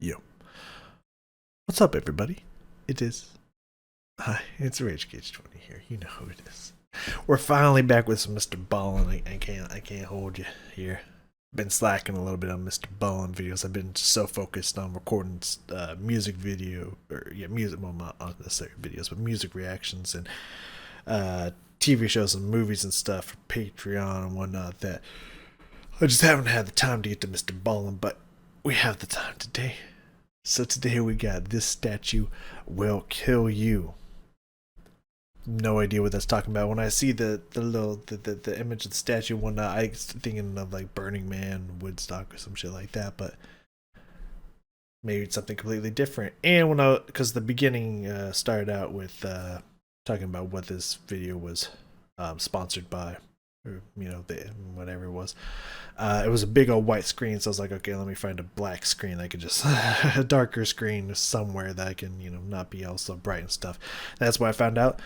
Yo, what's up, everybody? It is. Hi, it's Rage Cage 20 here. You know who it is. We're finally back with some Mr. Ballen. I can't hold you here. Been slacking a little bit on Mr. Ballen videos. I've been so focused on recording music video, music. Well, not necessarily videos, but music reactions and TV shows and movies and stuff for Patreon and whatnot. That I just haven't had the time to get to Mr. Ballen, but we have the time today. So today we got This Statue Will Kill You. No idea what that's talking about. When I see the image of the statue and whatnot, I'm thinking of like Burning Man, Woodstock, or some shit like that. But maybe it's something completely different. And because the beginning started out with talking about what this video was sponsored by, or whatever it was. It was a big old white screen, so I was like, okay, let me find a black screen. I could just a darker screen somewhere that I can not be all so bright and stuff. That's why I found out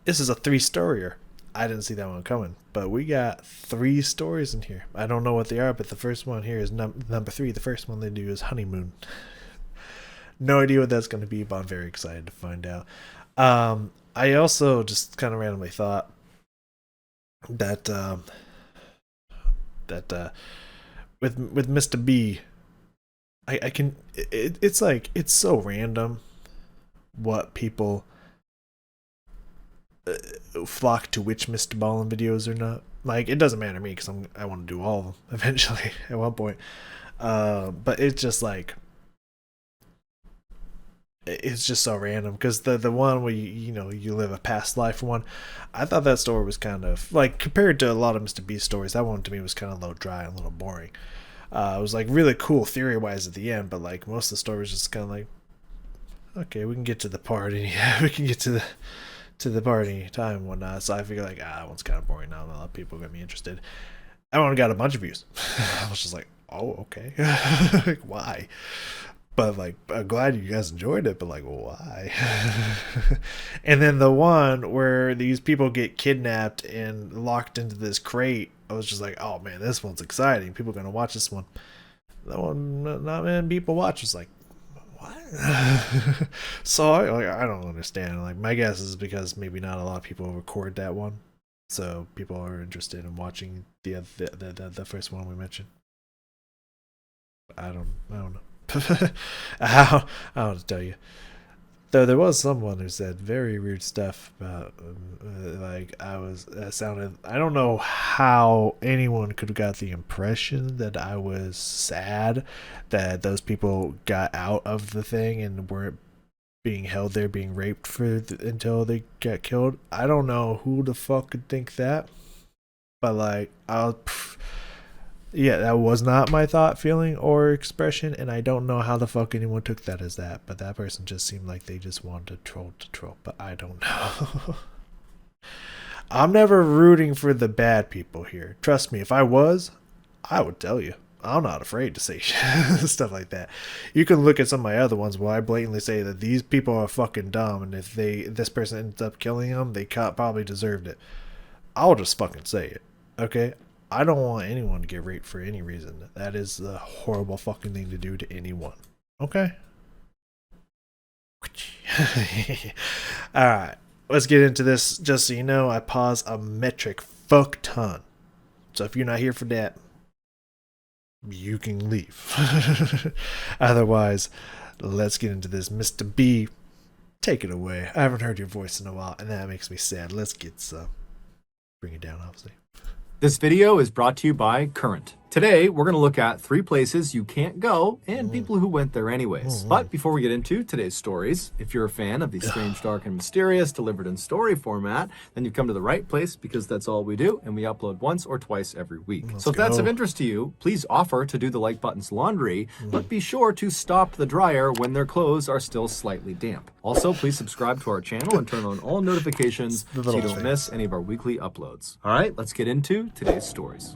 this is a 3-storyer. I didn't see that one coming, but we got 3 stories in here. I don't know what they are, but the first one here is number 3. The first one they do is Honeymoon. No idea what that's going to be, but I'm very excited to find out. I also just kind of randomly thought that with Mr. B, I can it's like it's so random what people flock to which Mr. Ballen videos or not. Like, it doesn't matter to me because I want to do all of them eventually at one point. But it's just like it's just so random because the one where you live a past life one, I thought that story was kind of like, compared to a lot of Mr. Beast stories, that one to me was kind of a little dry and a little boring. It was like really cool theory wise at the end, but like most of the story was just kind of like, okay, we can get to the party. We can get to the party time and whatnot. So I figure like, that one's kind of boring. Not a lot of people are gonna be interested. That one got a bunch of views. I was just like, oh, okay. Like, why? But like, I'm glad you guys enjoyed it, but like, why? And then the one where these people get kidnapped and locked into this crate, I was just like, oh man, this one's exciting. People are gonna watch this one. That one, not many people watch. It's like, what? So I don't understand. Like, my guess is because maybe not a lot of people record that one, so people are interested in watching the first one we mentioned. I don't know. I don't know to tell you. Though there was someone who said very weird stuff about like I don't know how anyone could have got the impression that I was sad that those people got out of the thing and weren't being held there being raped until they got killed. I don't know who the fuck could think that, but like yeah, that was not my thought, feeling, or expression, and I don't know how the fuck anyone took that as that, but that person just seemed like they just wanted to troll, but I don't know. I'm never rooting for the bad people here. Trust me, if I was, I would tell you. I'm not afraid to say stuff like that. You can look at some of my other ones where I blatantly say that these people are fucking dumb, and if this person ends up killing them, they probably deserved it. I'll just fucking say it, okay? I don't want anyone to get raped for any reason. That is a horrible fucking thing to do to anyone. Okay? Alright, let's get into this. Just so you know, I pause a metric fuck ton. So if you're not here for that, you can leave. Otherwise, let's get into this. Mr. B, take it away. I haven't heard your voice in a while, and that makes me sad. Let's get some. Bring it down, obviously. This video is brought to you by Current. Today, we're going to look at 3 places you can't go and people who went there anyways. But before we get into today's stories, if you're a fan of the strange, dark, and mysterious delivered in story format, then you've come to the right place because that's all we do, and we upload once or twice every week. So if that's of interest to you, please offer to do the like button's laundry, but be sure to stop the dryer when their clothes are still slightly damp. Also, please subscribe to our channel and turn on all notifications so you don't miss any of our weekly uploads. All right, let's get into today's stories.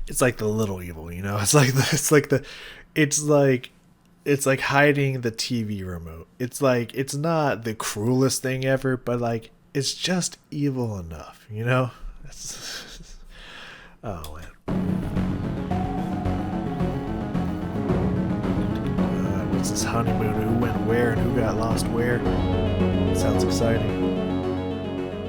It's like the little evil, It's like hiding the TV remote. It's like, it's not the cruelest thing ever, but like, it's just evil enough, Oh man. What's this honeymoon? Who went where and who got lost where? Sounds exciting.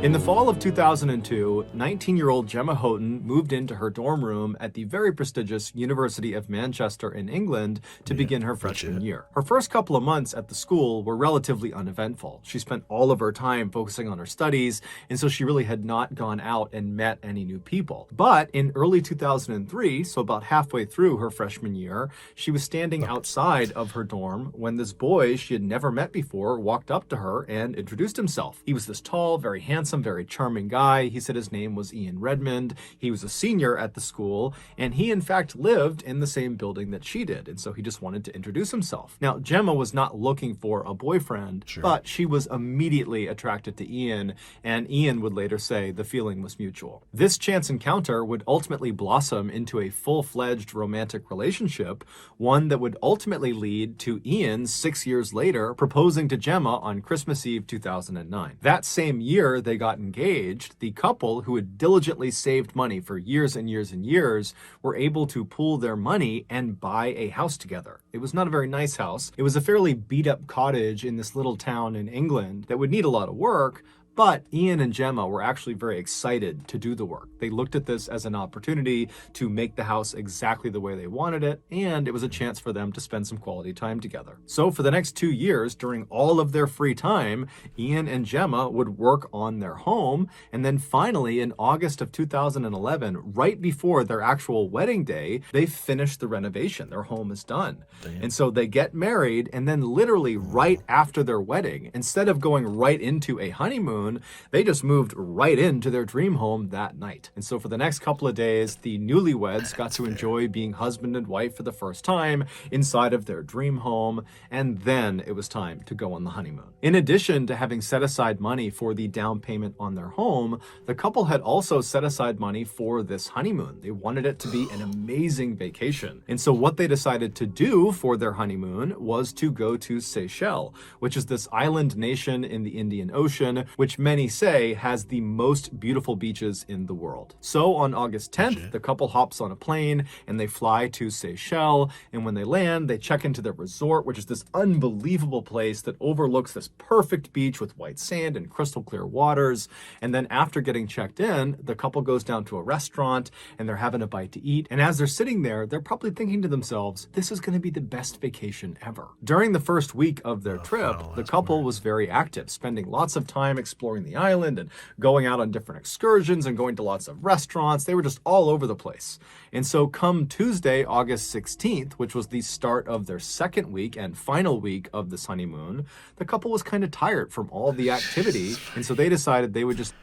In the fall of 2002, 19-year-old Gemma Houghton moved into her dorm room at the very prestigious University of Manchester in England to begin her freshman year. Her first couple of months at the school were relatively uneventful. She spent all of her time focusing on her studies, and so she really had not gone out and met any new people. But in early 2003, so about halfway through her freshman year, she was standing outside of her dorm when this boy she had never met before walked up to her and introduced himself. He was this tall, very handsome, very charming guy. He said his name was Ian Redmond. He was a senior at the school, and he in fact lived in the same building that she did, and so he just wanted to introduce himself. Now, Gemma was not looking for a boyfriend, but she was immediately attracted to Ian, and Ian would later say the feeling was mutual. This chance encounter would ultimately blossom into a full-fledged romantic relationship, one that would ultimately lead to Ian 6 years later proposing to Gemma on Christmas Eve 2009. That same year, they got engaged. The couple, who had diligently saved money for years and years and years, were able to pool their money and buy a house together. It was not a very nice house. It was a fairly beat-up cottage in this little town in England that would need a lot of work, but Ian and Gemma were actually very excited to do the work. They looked at this as an opportunity to make the house exactly the way they wanted it, and it was a chance for them to spend some quality time together. So for the next 2 years, during all of their free time, Ian and Gemma would work on their home, and then finally in August of 2011, right before their actual wedding day, they finished the renovation. Their home is done. Damn. And so they get married, and then literally right after their wedding, instead of going right into a honeymoon, they just moved right into their dream home that night. And so for the next couple of days, the newlyweds got to enjoy being husband and wife for the first time inside of their dream home, and then it was time to go on the honeymoon. In addition to having set aside money for the down payment on their home, the couple had also set aside money for this honeymoon. They wanted it to be an amazing vacation. And so what they decided to do for their honeymoon was to go to Seychelles, which is this island nation in the Indian Ocean, which many say has the most beautiful beaches in the world. So on August 10th, the couple hops on a plane and they fly to Seychelles. And when they land, they check into their resort, which is this unbelievable place that overlooks this perfect beach with white sand and crystal clear waters. And then after getting checked in, the couple goes down to a restaurant and they're having a bite to eat. And as they're sitting there, they're probably thinking to themselves, this is going to be the best vacation ever. During the first week of their trip, the couple was very active, spending lots of time exploring the island and going out on different excursions and going to lots of restaurants. They were just all over the place. And so come Tuesday, August 16th, which was the start of their second week and final week of this honeymoon, the couple was kind of tired from all the activity. And so they decided they would just...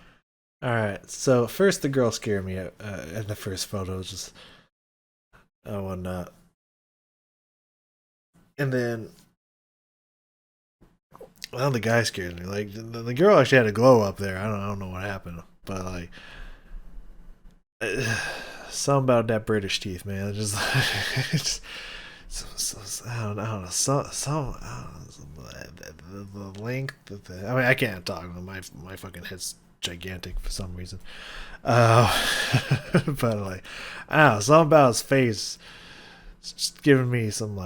All right. So first the girl scared me in the first photo. Just whatnot. And then... Well, the guy scared me. Like the girl actually had a glow up there. I don't know what happened, but like something about that British teeth, man. It's I don't know. The length. I mean, I can't talk. My fucking head's gigantic for some reason. But like, I don't know. Something about his face. It's just giving me some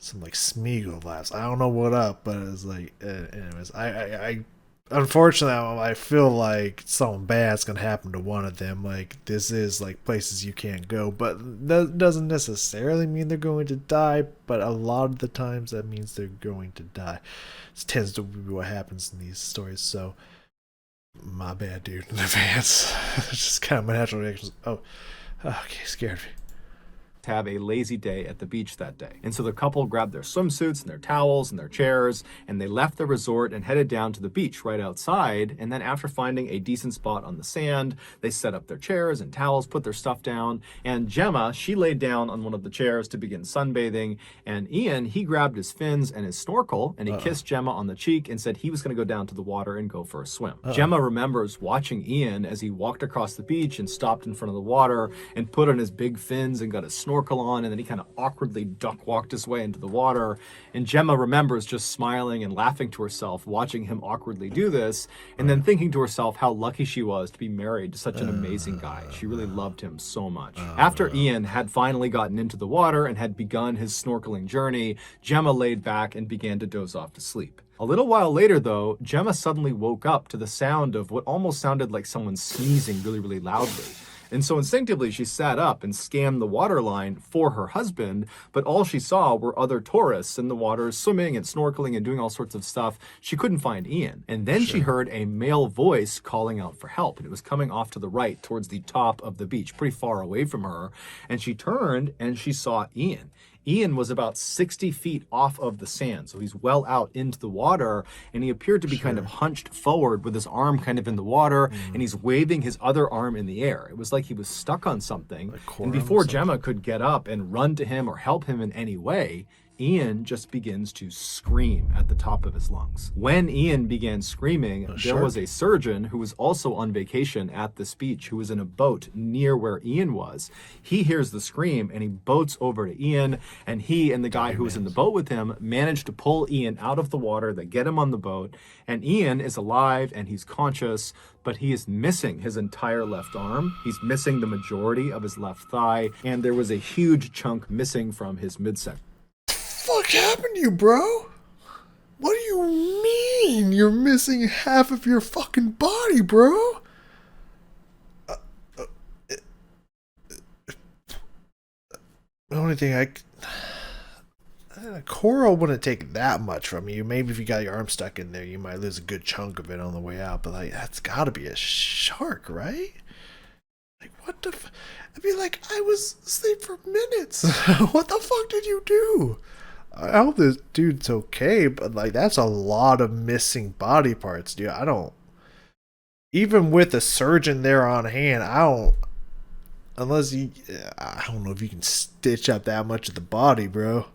Smeagol vibes. I don't know what up, but it's like, anyways, I unfortunately, I feel like something bad's gonna happen to one of them. Like, this is like places you can't go, but that doesn't necessarily mean they're going to die, but a lot of the times that means they're going to die. This tends to be what happens in these stories, so my bad, dude, in advance. It's just kind of my natural reaction. Oh, okay, scared me. Have a lazy day at the beach that day. And so the couple grabbed their swimsuits and their towels and their chairs, and they left the resort and headed down to the beach right outside. And then after finding a decent spot on the sand, they set up their chairs and towels, put their stuff down. And Gemma, she laid down on one of the chairs to begin sunbathing. And Ian, he grabbed his fins and his snorkel, and he kissed Gemma on the cheek and said he was going to go down to the water and go for a swim. Gemma remembers watching Ian as he walked across the beach and stopped in front of the water and put on his big fins and got a snorkel snorkel on, and then he kind of awkwardly duck walked his way into the water. And Gemma remembers just smiling and laughing to herself, watching him awkwardly do this, and then thinking to herself how lucky she was to be married to such an amazing guy. She really loved him so much. After Ian had finally gotten into the water and had begun his snorkeling journey, Gemma laid back and began to doze off to sleep. A little while later, though, Gemma suddenly woke up to the sound of what almost sounded like someone sneezing really, really loudly. And so instinctively, she sat up and scanned the waterline for her husband, but all she saw were other tourists in the water swimming and snorkeling and doing all sorts of stuff. She couldn't find Ian. And then she heard a male voice calling out for help, and it was coming off to the right towards the top of the beach, pretty far away from her. And she turned and she saw Ian. Ian was about 60 feet off of the sand, so he's well out into the water, and he appeared to be kind of hunched forward with his arm kind of in the water, and he's waving his other arm in the air. It was like he was stuck on something, and before Gemma could get up and run to him or help him in any way, Ian just begins to scream at the top of his lungs. When Ian began screaming, there was a surgeon who was also on vacation at this beach, who was in a boat near where Ian was. He hears the scream and he boats over to Ian, and he and the guy who was in the boat with him managed to pull Ian out of the water. They get him on the boat, and Ian is alive and he's conscious, but he is missing his entire left arm. He's missing the majority of his left thigh, and there was a huge chunk missing from his midsection. What the fuck happened to you, bro? What do you mean you're missing half of your fucking body, bro? The only thing a coral wouldn't take that much from you. Maybe if you got your arm stuck in there, you might lose a good chunk of it on the way out. But like, that's got to be a shark, right? Like, what the? I'd be like, I was asleep for minutes. What the fuck did you do? I hope this dude's okay, but like, that's a lot of missing body parts, dude. I don't. Even with a surgeon there on hand, I don't. Unless you, I don't know if you can stitch up that much of the body, bro.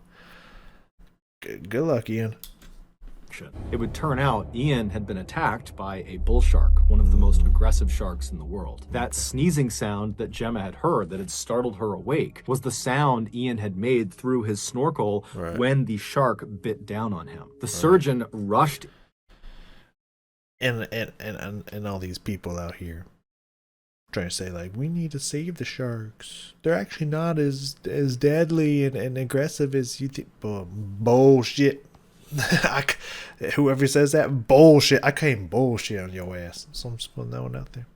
Good luck, Ian. It would turn out Ian had been attacked by a bull shark, one of the most aggressive sharks in the world. That sneezing sound that Gemma had heard that had startled her awake was the sound Ian had made through his snorkel when the shark bit down on him. The surgeon rushed. And all these people out here trying to say, like, we need to save the sharks. They're actually not as deadly and aggressive as you think. Bullshit. Whoever says that, bullshit. I came bullshit on your ass. So I'm just putting that one out there.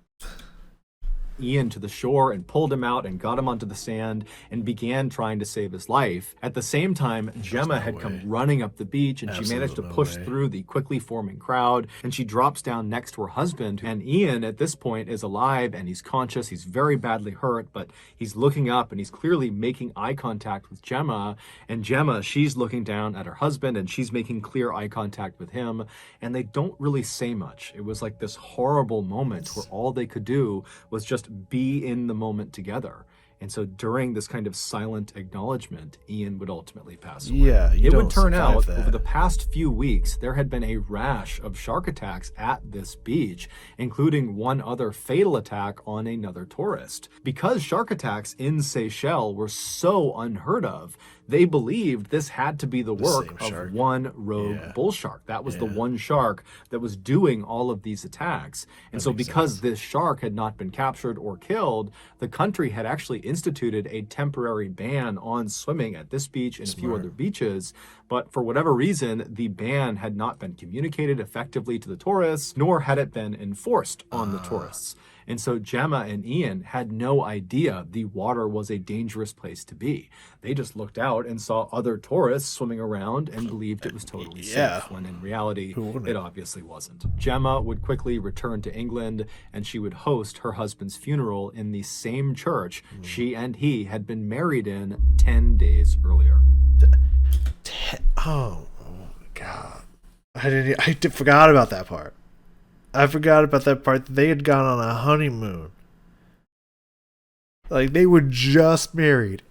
Ian to the shore and pulled him out and got him onto the sand and began trying to save his life. At the same time, Gemma had come running up the beach, and she managed to push through the quickly forming crowd, and she drops down next to her husband. And Ian at this point is alive and he's conscious. He's very badly hurt, but he's looking up and he's clearly making eye contact with Gemma. And Gemma, she's looking down at her husband and she's making clear eye contact with him, and they don't really say much. It was like this horrible moment where all they could do was just be in the moment together. And so during this kind of silent acknowledgement, Ian would ultimately pass away. Yeah, it would turn out over the past few weeks, there had been a rash of shark attacks at this beach, including one other fatal attack on another tourist. Because shark attacks in Seychelles were so unheard of, they believed this had to be the work of one rogue bull shark. That was the one shark that was doing all of these attacks. And so because this shark had not been captured or killed, the country had actually instituted a temporary ban on swimming at this beach and a few other beaches. But for whatever reason, the ban had not been communicated effectively to the tourists, nor had it been enforced on the tourists. And so Gemma and Ian had no idea the water was a dangerous place to be. They just looked out and saw other tourists swimming around and believed it was totally safe, when in reality, it obviously wasn't. Gemma would quickly return to England, and she would host her husband's funeral in the same church she and he had been married in 10 days earlier. Oh, God. I forgot about that part. I forgot about that part. They had gone on a honeymoon. Like, they were just married.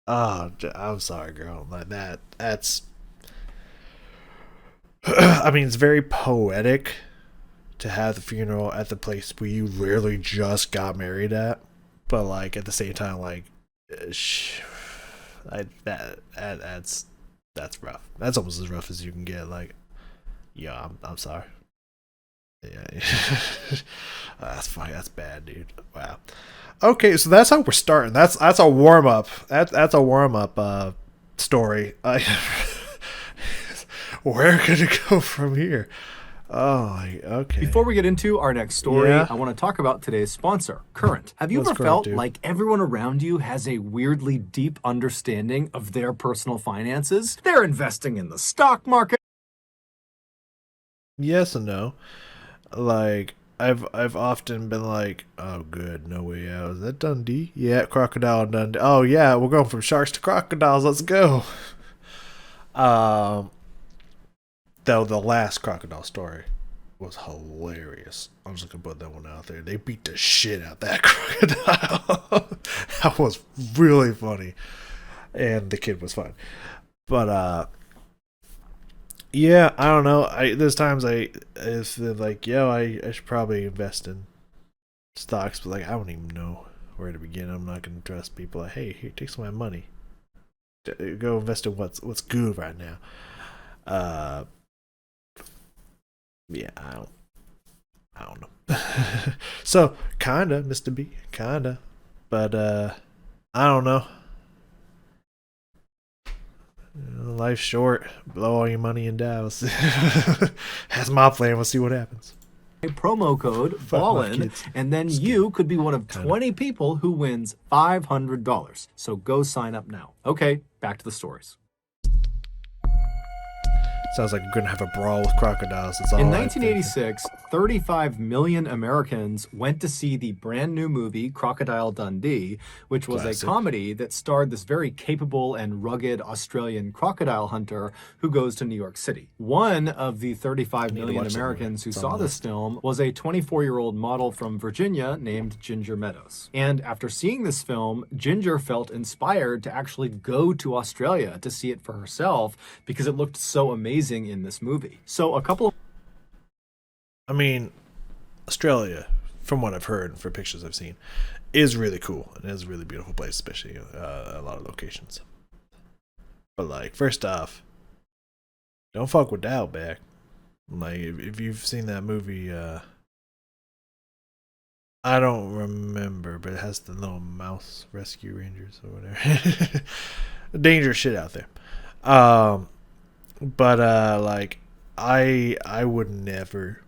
Oh, I'm sorry, girl. Like that's. I mean, it's very poetic to have the funeral at the place where you literally just got married at. But, like, at the same time, like, That's rough. That's almost as rough as you can get. Like, yeah, I'm sorry. Yeah, that's fine. That's bad, dude. Wow. Okay, so that's how we're starting. That's a warm up. That's a warm up story. Where could it go from here? Oh, okay. Before we get into our next story, Yeah. I want to talk about today's sponsor, Current. Have you What's ever Current felt do? like everyone around you has a weirdly deep understanding of their personal finances? They're investing in the stock market. Yes and no. Like I've often been like, oh good, no way out. Is that Dundee? Yeah, Crocodile Dundee. Oh yeah, we're going from sharks to crocodiles. Let's go. Um, though the last crocodile story was hilarious. I'm just gonna put that one out there. They beat the shit out that crocodile. That was really funny, and the kid was fine. But yeah, I don't know. There's times it's like, yo, I should probably invest in stocks, but like I don't even know where to begin. I'm not gonna trust people. Like, hey, here, take some of my money. Go invest in what's good right now. Uh, yeah, I don't know. So kinda, Mr. B, kinda, but I don't know. Life's short. Blow all your money and die. That's my plan. We'll see what happens. Promo code Fuck my Ballen, kids. and then you could be one of 20 people who wins $500. So go sign up now. Okay, back to the stories. Sounds like we're gonna have a brawl with crocodiles. It's all In I'm thinking. 1986, 35 million Americans went to see the brand new movie Crocodile Dundee, which was Classic. a comedy that starred this very capable and rugged Australian crocodile hunter who goes to New York City. One of the 35 million watch that movie. Americans who It's on saw the this list. film was a 24-year-old model from Virginia named Ginger Meadows. And after seeing this film, Ginger felt inspired to actually go to Australia to see it for herself because it looked so amazing in this movie. So a couple of I mean, Australia, from what I've heard and for pictures I've seen, is really cool and is a really beautiful place, especially a lot of locations. But like, first off, don't fuck with the Outback. Like, if you've seen that movie, I don't remember, but it has the little mouse rescue rangers or whatever. Dangerous shit out there. But like, I would never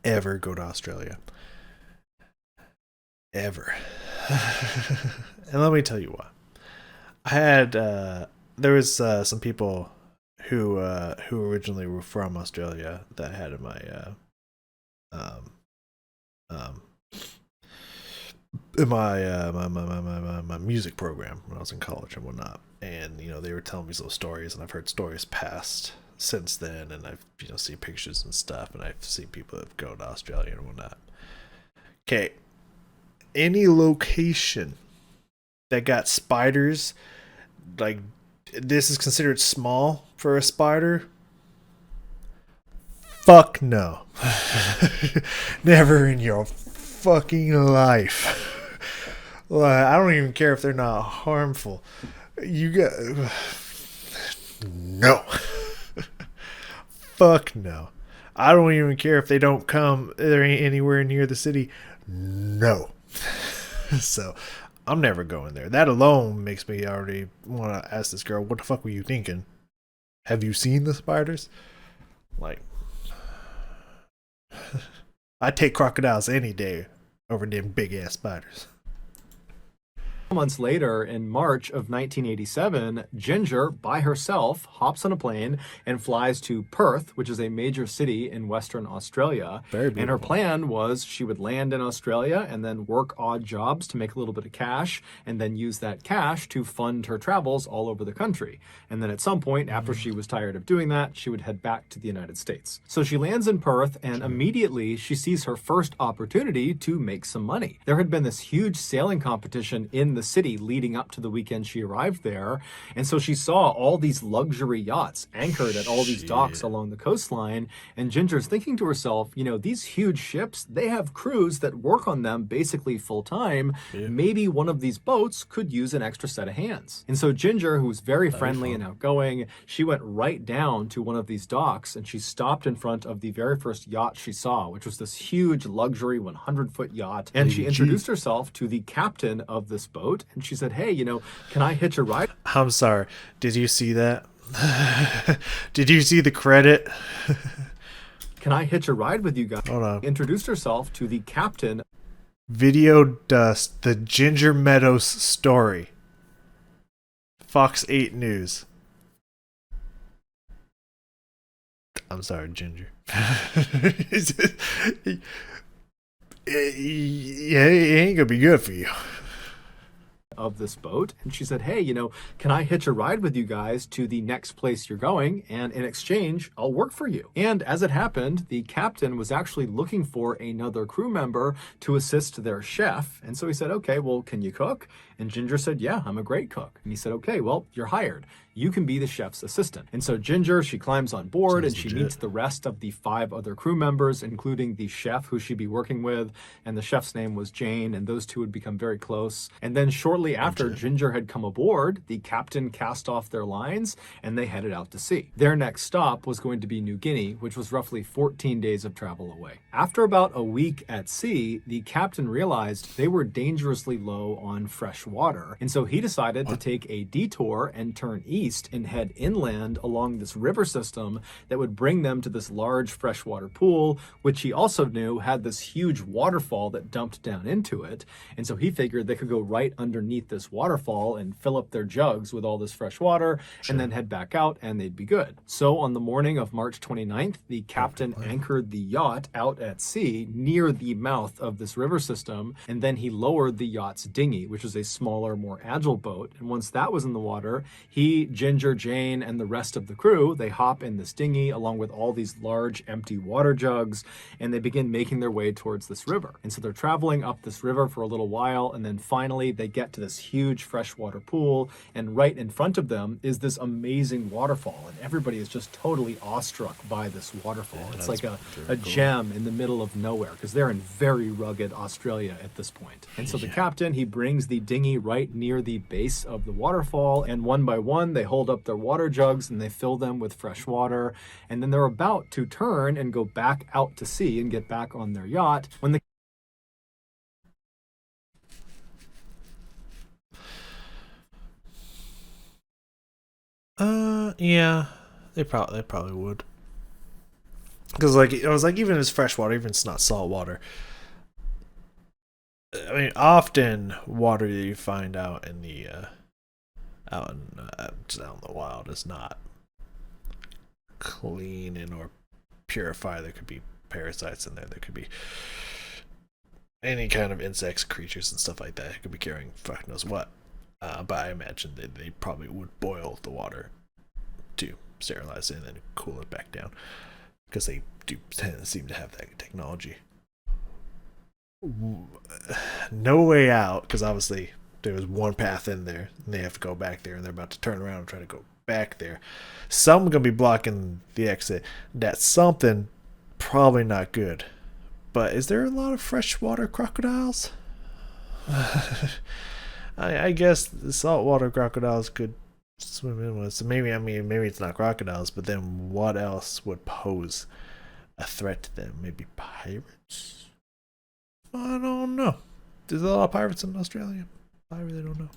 ever go to Australia. Ever. And let me tell you why. I had there was some people who originally were from Australia that I had in my um um in my music program when I was in college and whatnot. And they were telling me some stories, and I've heard stories past since then, and I've seen pictures and stuff, and I've seen people that go to Australia and whatnot. Okay, any location that got spiders, like, this is considered small for a spider. Fuck no. Never in your fucking life. Like, I don't even care if they're not harmful. You got no. Fuck no. I don't even care if they don't come anywhere near the city. No. So I'm never going there. That alone makes me already want to ask this girl, what the fuck were you thinking? Have you seen the spiders? Like, I'd take crocodiles any day over them big ass spiders. months later, in March of 1987, Ginger, by herself, hops on a plane and flies to Perth, which is a major city in Western Australia. Very And her beautiful. plan was she would land in Australia and then work odd jobs to make a little bit of cash, and then use that cash to fund her travels all over the country. And then at some point, after she was tired of doing that, she would head back to the United States. So she lands in Perth, and immediately she sees her first opportunity to make some money. There had been this huge sailing competition in the city leading up to the weekend she arrived there. And so she saw all these luxury yachts anchored at all these docks Shit. along the coastline. And Ginger's thinking to herself, these huge ships, they have crews that work on them basically full time. Yeah. Maybe one of these boats could use an extra set of hands. And so Ginger, who's very friendly and outgoing, she went right down to one of these docks and she stopped in front of the very first yacht she saw, which was this huge luxury 100-foot yacht. And she introduced herself to the captain of this boat. And she said, hey, can I hitch a ride? I'm sorry. Did you see that? Did you see the credit? Can I hitch a ride with you guys? Hold on. Introduced herself to the captain. Video Dust, the Ginger Meadows story. Fox 8 News. I'm sorry, Ginger. Yeah, it ain't gonna be good for you. Of this boat, and she said, hey, can I hitch a ride with you guys to the next place you're going, and in exchange I'll work for you. And as it happened, the captain was actually looking for another crew member to assist their chef, and so he said, okay, well, can you cook? And Ginger said, yeah, I'm a great cook. And he said, okay, well, you're hired. You can be the chef's assistant. And so Ginger, she climbs on board and she meets the rest of the 5 other crew members, including the chef who she'd be working with. And the chef's name was Jane, and those two would become very close. And then shortly after Ginger had come aboard, the captain cast off their lines and they headed out to sea. Their next stop was going to be New Guinea, which was roughly 14 days of travel away. After about a week at sea, the captain realized they were dangerously low on fresh water. And so he decided to take a detour and turn east and head inland along this river system that would bring them to this large freshwater pool, which he also knew had this huge waterfall that dumped down into it. And so he figured they could go right underneath this waterfall and fill up their jugs with all this fresh water and then head back out and they'd be good. So on the morning of March 29th, the captain anchored the yacht out at sea near the mouth of this river system, and then he lowered the yacht's dinghy, which was a smaller, more agile boat. And once that was in the water, he, Ginger, Jane, and the rest of the crew, they hop in this dinghy along with all these large empty water jugs, and they begin making their way towards this river. And so they're traveling up this river for a little while, and then finally they get to this huge freshwater pool, and right in front of them is this amazing waterfall, and everybody is just totally awestruck by this waterfall. Yeah, it's like a gem in the middle of nowhere, because they're in very rugged Australia at this point. And so the captain, he brings the dinghy right near the base of the waterfall, and one by one they hold up their water jugs and they fill them with fresh water, and then they're about to turn and go back out to sea and get back on their yacht when the yeah, they probably would. Because I was like, even if it's fresh water, even if it's not salt water. I mean, often water that you find out in the just out in the wild is not clean and or purified. There could be parasites in there. There could be any kind of insects, creatures, and stuff like that. It could be carrying fuck knows what. But I imagine that they probably would boil the water to sterilize it and then cool it back down, because they do seem to have that technology. No Way Out, because obviously there was one path in there and they have to go back there, and they're about to turn around and try to go back there. Someone's gonna be blocking the exit. That's something probably not good. But is there a lot of freshwater crocodiles? I guess the saltwater crocodiles could swim in with. So maybe it's not crocodiles, but then what else would pose a threat to them? Maybe pirates? I don't know. There's a lot of pirates in Australia. I really don't know.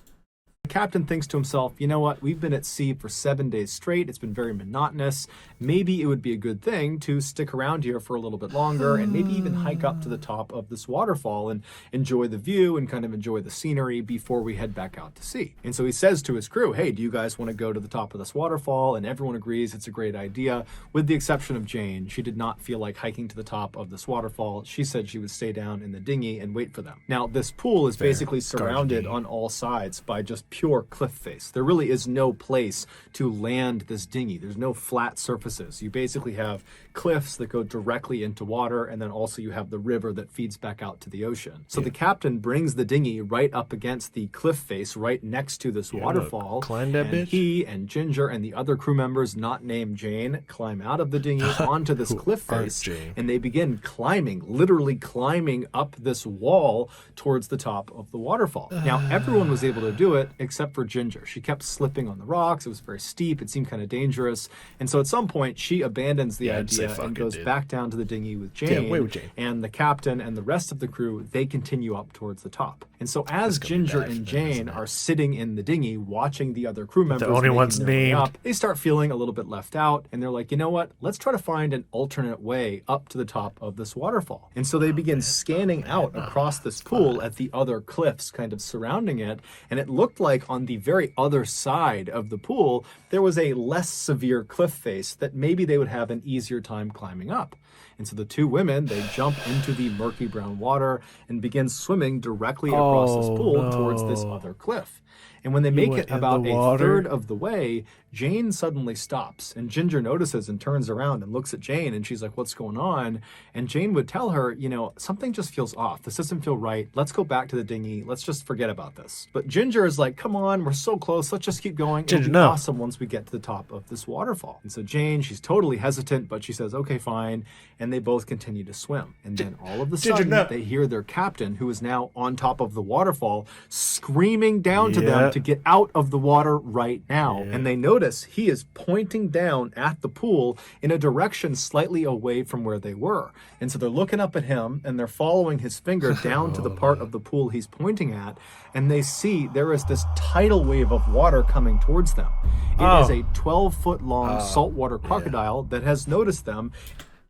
The captain thinks to himself, you know what, we've been at sea for 7 days straight. It's been very monotonous. Maybe it would be a good thing to stick around here for a little bit longer and maybe even hike up to the top of this waterfall and enjoy the view and kind of enjoy the scenery before we head back out to sea. And so he says to his crew, hey, do you guys want to go to the top of this waterfall? And everyone agrees it's a great idea, with the exception of Jane. She did not feel like hiking to the top of this waterfall. She said she would stay down in the dinghy and wait for them. Now, this pool is basically surrounded on all sides by just pure cliff face. There really is no place to land this dinghy. There's no flat surfaces. You basically have cliffs that go directly into water, and then also you have the river that feeds back out to the ocean. So the captain brings the dinghy right up against the cliff face, right next to this waterfall. Climb that and bitch? he and Ginger and the other crew members, not named Jane, climb out of the dinghy onto this cliff face, Jane? and they begin climbing, literally climbing up this wall towards the top of the waterfall. Now, everyone was able to do it except for Ginger. She kept slipping on the rocks. It was very steep. It seemed kind of dangerous. And so at some point, she abandons the I'd say idea fuck and it, goes dude. back down to the dinghy with Jane. Yeah, away with Jane. And the captain and the rest of the crew, they continue up towards the top. And so as gonna be Ginger bad for and them, Jane isn't it? are sitting in the dinghy watching the other crew members only making ones their way named. up, they start feeling a little bit left out, and they're like, you know what? Let's try to find an alternate way up to the top of this waterfall. And so they begin scanning out across this pool at the other cliffs kind of surrounding it, and it looked like on the very other side of the pool, there was a less severe cliff face that maybe they would have an easier time climbing up. And so the two women, they jump into the murky brown water and begin swimming directly across this pool towards this other cliff. And when they make went it in about the a water? third of the way, Jane suddenly stops, and Ginger notices and turns around and looks at Jane, and she's like, what's going on? And Jane would tell her, you know, something just feels off. This doesn't feel right. Let's go back to the dinghy. Let's just forget about this. But Ginger is like, come on, we're so close. Let's just keep going. It'll Ginger, be no. awesome once we get to the top of this waterfall. And so Jane, she's totally hesitant, but she says, okay, fine. And they both continue to swim. And then all of a Ginger, sudden, no. they hear their captain, who is now on top of the waterfall, screaming down to them Yeah. to get out of the water right now. And they notice he is pointing down at the pool in a direction slightly away from where they were. And so they're looking up at him, and they're following his finger down to the part of the pool he's pointing at, and they see there is this tidal wave of water coming towards them. It is a 12-foot long saltwater crocodile that has noticed them.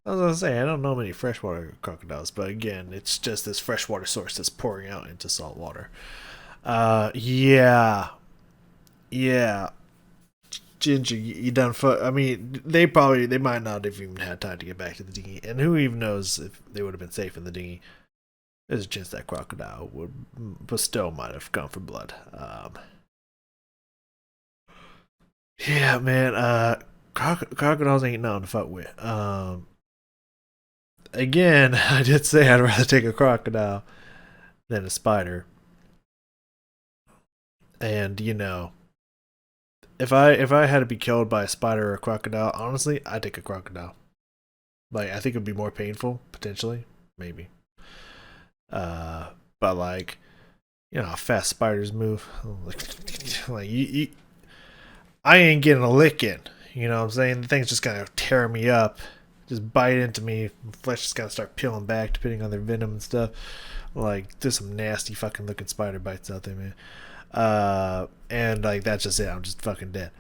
I was gonna say, I don't know many freshwater crocodiles, but again, it's just this freshwater source that's pouring out into salt water. Yeah. Ginger, you done fuck. I mean, they might not have even had time to get back to the dinghy, and who even knows if they would have been safe in the dinghy. There's a chance that crocodile but still might have gone for blood. Yeah, man. Crocodiles ain't nothing to fuck with. Again, I did say I'd rather take a crocodile than a spider. And you know, if I had to be killed by a spider or a crocodile, honestly, I'd take a crocodile. Like, I think it'd be more painful, potentially, maybe. But like, you know how fast spiders move. Like you I ain't getting a lick in. You know what I'm saying? The thing's just gonna tear me up, just bite into me. Flesh just gotta start peeling back, depending on their venom and stuff. Like, there's some nasty fucking looking spider bites out there, man. And like, that's just it. I'm just fucking dead.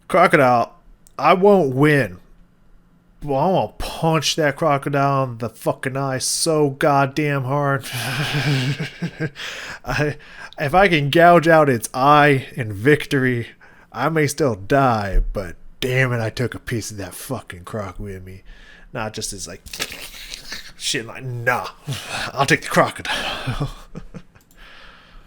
Crocodile, I won't win. Well, I'm gonna punch that crocodile in the fucking eye so goddamn hard. If I can gouge out its eye in victory, I may still die, but damn it, I took a piece of that fucking croc with me. Not just as like shit, like, nah, I'll take the crocodile.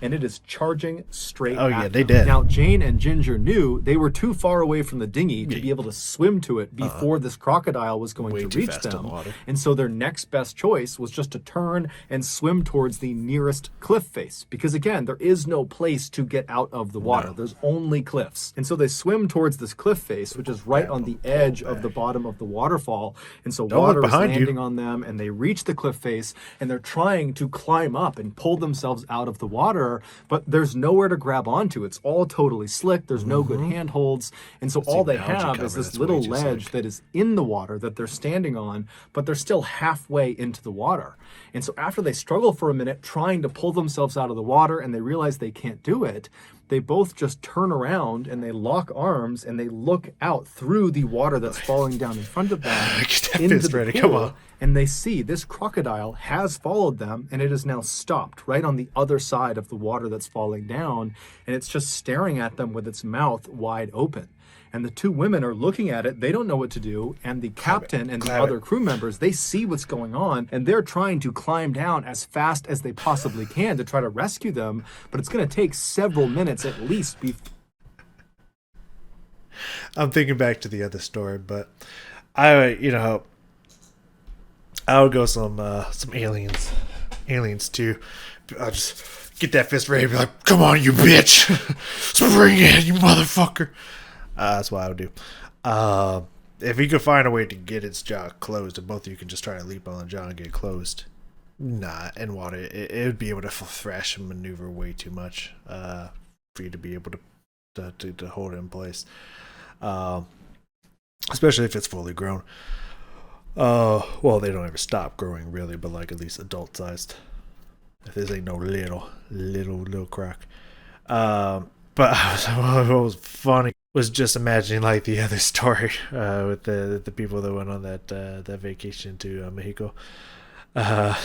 And it is charging straight Oh, at yeah, they them. did. Now, Jane and Ginger knew they were too far away from the dinghy to be able to swim to it before this crocodile was going Way to too reach fast in them. the water. And so their next best choice was just to turn and swim towards the nearest cliff face. Because again, there is no place to get out of the water. No. There's only cliffs. And so they swim towards this cliff face, which is right on the edge of the bottom of the waterfall. And so Don't look water is behind you. landing on them, and they reach the cliff face, and they're trying to climb up and pull themselves out of the water, but there's nowhere to grab onto. It's all totally slick. There's no good handholds. And so all they an algae have cover is this that's little way too ledge slick. that is in the water that they're standing on, but they're still halfway into the water. And so after they struggle for a minute trying to pull themselves out of the water and they realize they can't do it, they both just turn around and they lock arms and they look out through the water that's falling down in front of them Get that into fist the ready, pool, come on. and they see this crocodile has followed them, and it is now stopped right on the other side of the water that's falling down, and it's just staring at them with its mouth wide open. And the two women are looking at it. They don't know what to do. And the captain and the Grab it. other crew members, they see what's going on, and they're trying to climb down as fast as they possibly can to try to rescue them. But it's going to take several minutes minutes at least I'm thinking back to the other story, but I would go some aliens too. I'll just get that fist ready and be like, come on, you bitch. Spring in, you motherfucker. That's what I would do. If he could find a way to get its jaw closed, and both of you can just try to leap on the jaw and get it closed, in water, it would be able to thrash and maneuver way too much for you to be able to hold it in place. Especially if it's fully grown. Well, they don't ever stop growing really, but like at least adult sized. If this ain't no little croc. But what was funny was just imagining like the other story with the people that went on that vacation to Mexico. I'm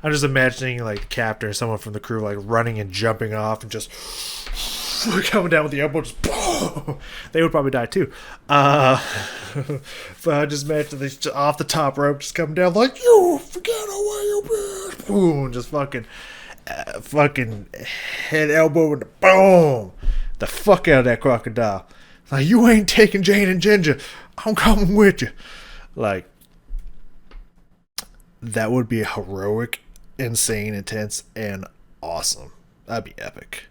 just imagining like the captain or someone from the crew like running and jumping off and just coming down with the elbow, just they would probably die too. But I just imagine they just off the top rope, just coming down like, you forget away you bitch, boom, just fucking head elbow and boom, the fuck out of that crocodile. Like, you ain't taking Jane and Ginger, I'm coming with you. Like, that would be heroic, insane, intense, and awesome. That'd be epic.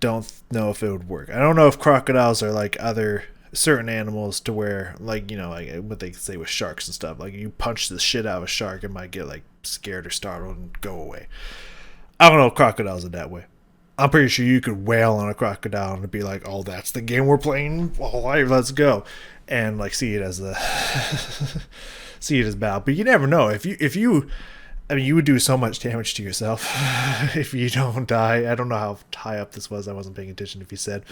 Don't know if it would work. I don't know if crocodiles are like other certain animals to where, like, you know, like what they say with sharks and stuff. Like, you punch the shit out of a shark, it might get like scared or startled and go away. I don't know if crocodiles are that way. I'm pretty sure you could wail on a crocodile and be like, oh, that's the game we're playing. All right, let's go. And like see it as battle. But you never know. If you I mean, you would do so much damage to yourself if you don't die. I don't know how high up this was. I wasn't paying attention if you said.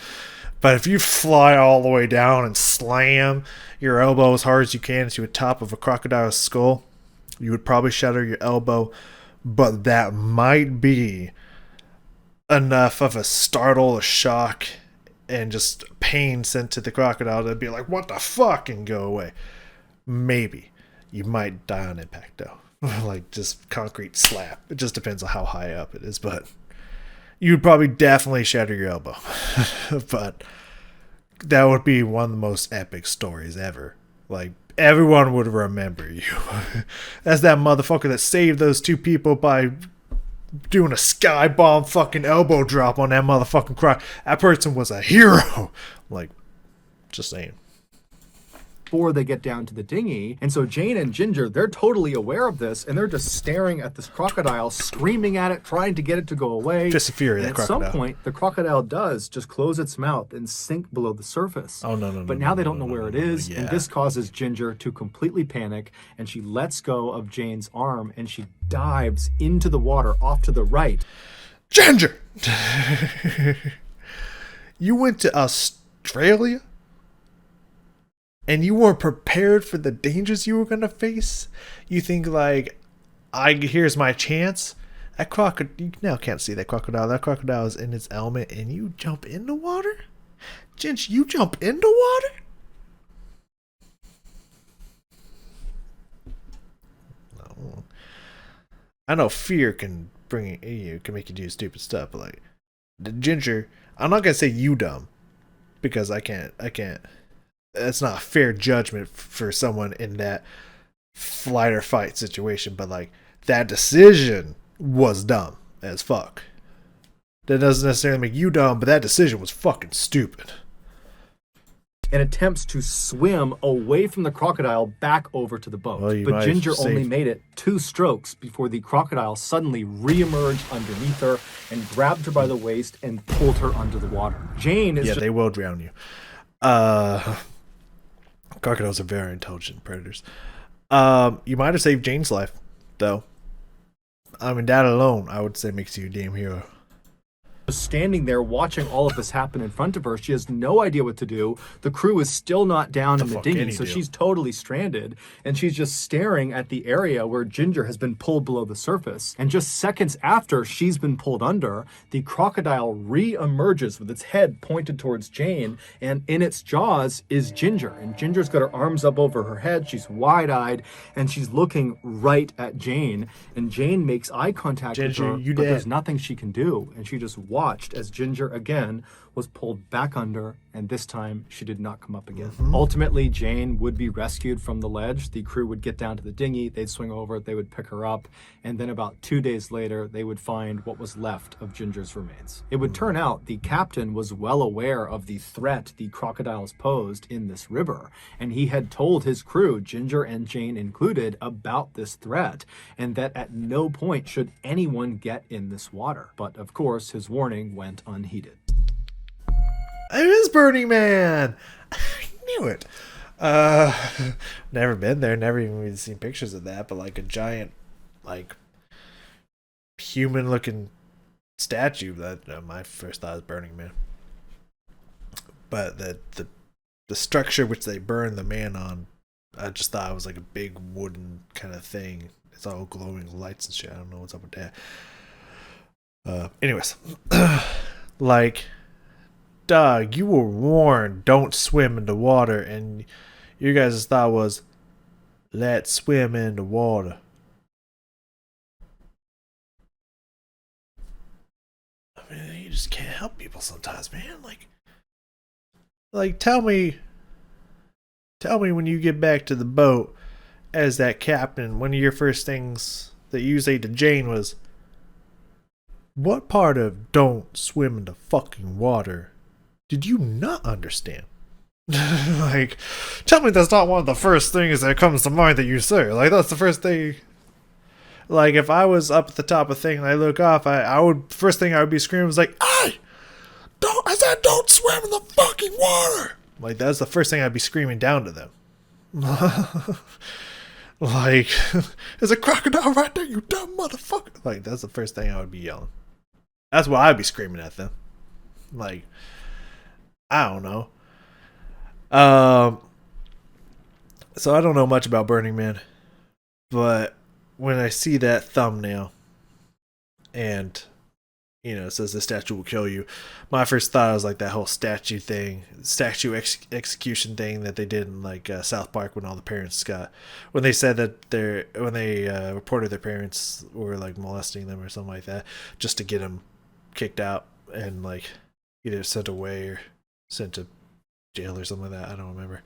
But if you fly all the way down and slam your elbow as hard as you can into the top of a crocodile's skull, you would probably shatter your elbow. But that might be enough of a startle, a shock, and just pain sent to the crocodile to be like, what the fuck, and go away. Maybe. You might die on impact, though. Like, just concrete slap. It just depends on how high up it is, but you'd probably definitely shatter your elbow. But that would be one of the most epic stories ever. Like, everyone would remember you. That's that motherfucker that saved those two people by doing a sky bomb fucking elbow drop on that motherfucking croc. That person was a hero. Like, just saying. Before they get down to the dinghy. And so Jane and Ginger, they're totally aware of this, and they're just staring at this crocodile, screaming at it, trying to get it to go away. Just the fury of that crocodile. At some point, the crocodile does just close its mouth and sink below the surface. Oh, no. But now they don't know where it is, and this causes Ginger to completely panic, and she lets go of Jane's arm, and she dives into the water off to the right. Ginger! You went to Australia? And you weren't prepared for the dangers you were going to face? You think, like, here's my chance? That crocodile, you now can't see that crocodile. That crocodile is in its element, and you jump in the water? Ginger, you jump in the water? No. I know fear can can make you do stupid stuff, but, like, the Ginger, I'm not going to say you dumb, because I can't. It's not a fair judgment for someone in that flight or fight situation, but like that decision was dumb as fuck. That doesn't necessarily make you dumb, but that decision was fucking stupid. And attempts to swim away from the crocodile back over to the boat. Well, but Ginger only made it 2 strokes before the crocodile suddenly re-emerged underneath her and grabbed her by the waist and pulled her under the water. Jane is they will drown you. Crocodiles are very intelligent predators. You might have saved Jane's life, though. I mean, that alone, I would say, makes you a damn hero. Standing there watching all of this happen in front of her. She has no idea what to do. The crew is still not down in the dinghy, so she's totally stranded, and she's just staring at the area where Ginger has been pulled below the surface. And just seconds after she's been pulled under, the crocodile re-emerges with its head pointed towards Jane, and in its jaws is Ginger. And Ginger's got her arms up over her head, she's wide-eyed, and she's looking right at Jane. And Jane makes eye contact with her, but there's nothing she can do, and she just watched as Ginger again was pulled back under, and this time she did not come up again. Mm-hmm. Ultimately, Jane would be rescued from the ledge. The crew would get down to the dinghy, they'd swing over, they would pick her up, and then about 2 days later, they would find what was left of Ginger's remains. It would turn out the captain was well aware of the threat the crocodiles posed in this river, and he had told his crew, Ginger and Jane included, about this threat, and that at no point should anyone get in this water. But of course, his warning went unheeded. It is Burning Man. I knew it. Never been there. Never even seen pictures of that. But like a giant, like human-looking statue. That my first thought is Burning Man. But the structure which they burned the man on, I just thought it was like a big wooden kind of thing. It's all glowing lights and shit. I don't know what's up with that. Anyways, like. Dog, you were warned, don't swim in the water, and your guys' thought was, let's swim in the water. I mean, you just can't help people sometimes, man. Like tell me when you get back to the boat as that captain, one of your first things that you say to Jane was, what part of don't swim in the fucking water did you not understand? Like, tell me that's not one of the first things that comes to mind that you say. Like, that's the first thing. Like, if I was up at the top of the thing and I look off, I would, first thing I would be screaming was like, I said don't swim in the fucking water. Like, that's the first thing I'd be screaming down to them. Like, there's a crocodile right there, you dumb motherfucker. Like, that's the first thing I would be yelling. That's what I'd be screaming at them. Like, I don't know. So I don't know much about Burning Man, but when I see that thumbnail and, you know, it says the statue will kill you, my first thought was like that whole statue execution thing that they did in like South Park when all the parents got, when they said that when they reported their parents were like molesting them or something like that, just to get them kicked out and like either sent away or sent to jail or something like that. I don't remember.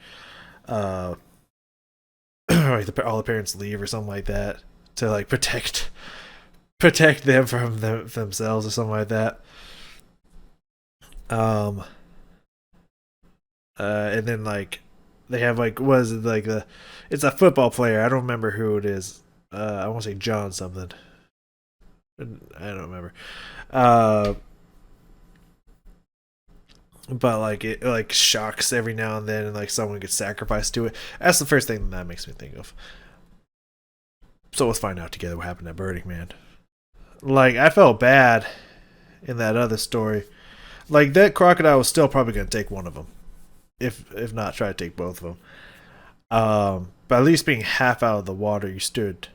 Like all the parents leave or something like that to like protect them from themselves or something like that. And then like they have like, what is it, like it's a football player. I don't remember who it is. I want to say John something. I don't remember. But like it like shocks every now and then, and like someone gets sacrificed to it. That's the first thing that makes me think of. So let's find out together what happened at Burning Man. Like, I felt bad in that other story. Like, that crocodile was still probably gonna take one of them, if not try to take both of them. But at least being half out of the water, you stood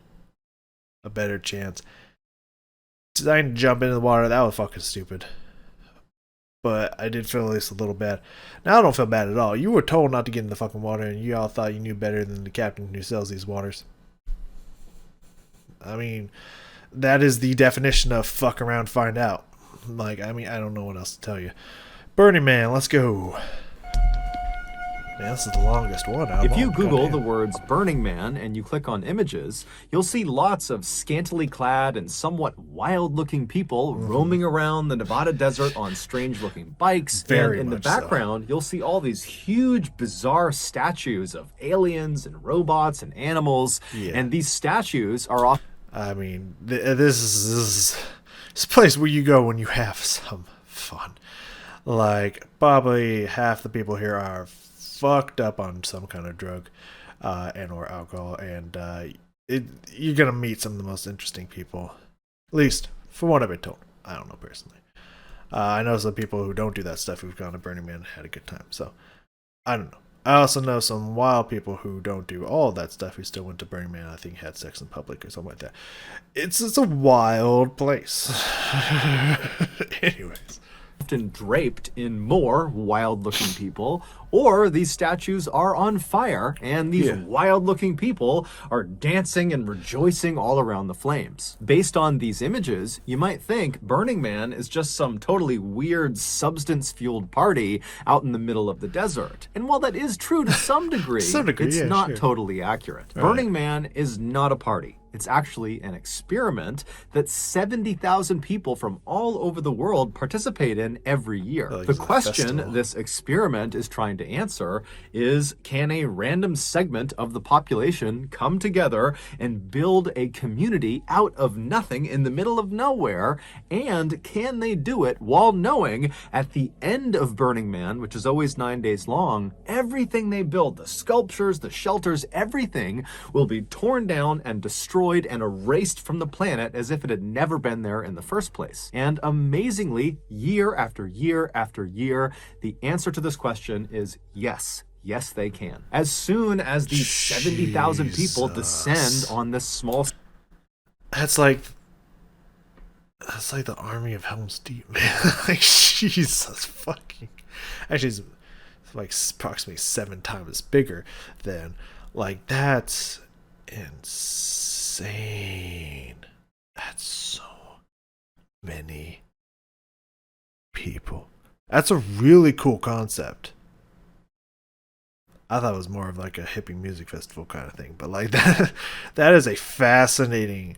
a better chance. Deciding to jump into the water, that was fucking stupid. But I did feel at least a little bad. Now I don't feel bad at all. You were told not to get in the fucking water, and you all thought you knew better than the captain who sells these waters. I mean, that is the definition of fuck around, find out. Like, I mean, I don't know what else to tell you. Burning Man, let's go. Man, this is the longest one. If you Google the words Burning Man and you click on images, you'll see lots of scantily clad and somewhat wild-looking people roaming around the Nevada desert on strange-looking bikes. Very and in the much background, you'll see all these huge, bizarre statues of aliens and robots and animals. Yeah. And these statues are often... I mean, this is a place where you go when you have some fun. Like, probably half the people here are fucked up on some kind of drug and or alcohol, and you're gonna meet some of the most interesting people, at least from what I've been told. I don't know personally. I know some people who don't do that stuff who've gone to Burning Man and had a good time, so I don't know. I also know some wild people who don't do all that stuff who still went to Burning Man. I think had sex in public or something like that. It's a wild place. Anyways, often draped in more wild-looking people, or these statues are on fire and these wild-looking people are dancing and rejoicing all around the flames. Based on these images, you might think Burning Man is just some totally weird substance-fueled party out in the middle of the desert. And while that is true to some degree, it's not totally accurate. Burning Man is not a party. It's actually an experiment that 70,000 people from all over the world participate in every year. The question this experiment is trying to answer is, can a random segment of the population come together and build a community out of nothing in the middle of nowhere? And can they do it while knowing at the end of Burning Man, which is always 9 days long, everything they build, the sculptures, the shelters, everything will be torn down and destroyed and erased from the planet as if it had never been there in the first place. And amazingly, year after year after year, the answer to this question is yes. Yes, they can. As soon as these 70,000 people descend on this small... That's like the army of Helm's Deep, man. Like, Jesus fucking... Actually, it's like approximately 7 times bigger than... Like, that's insane. That's so many people. That's a really cool concept. I thought it was more of like a hippie music festival kind of thing, but like that is a fascinating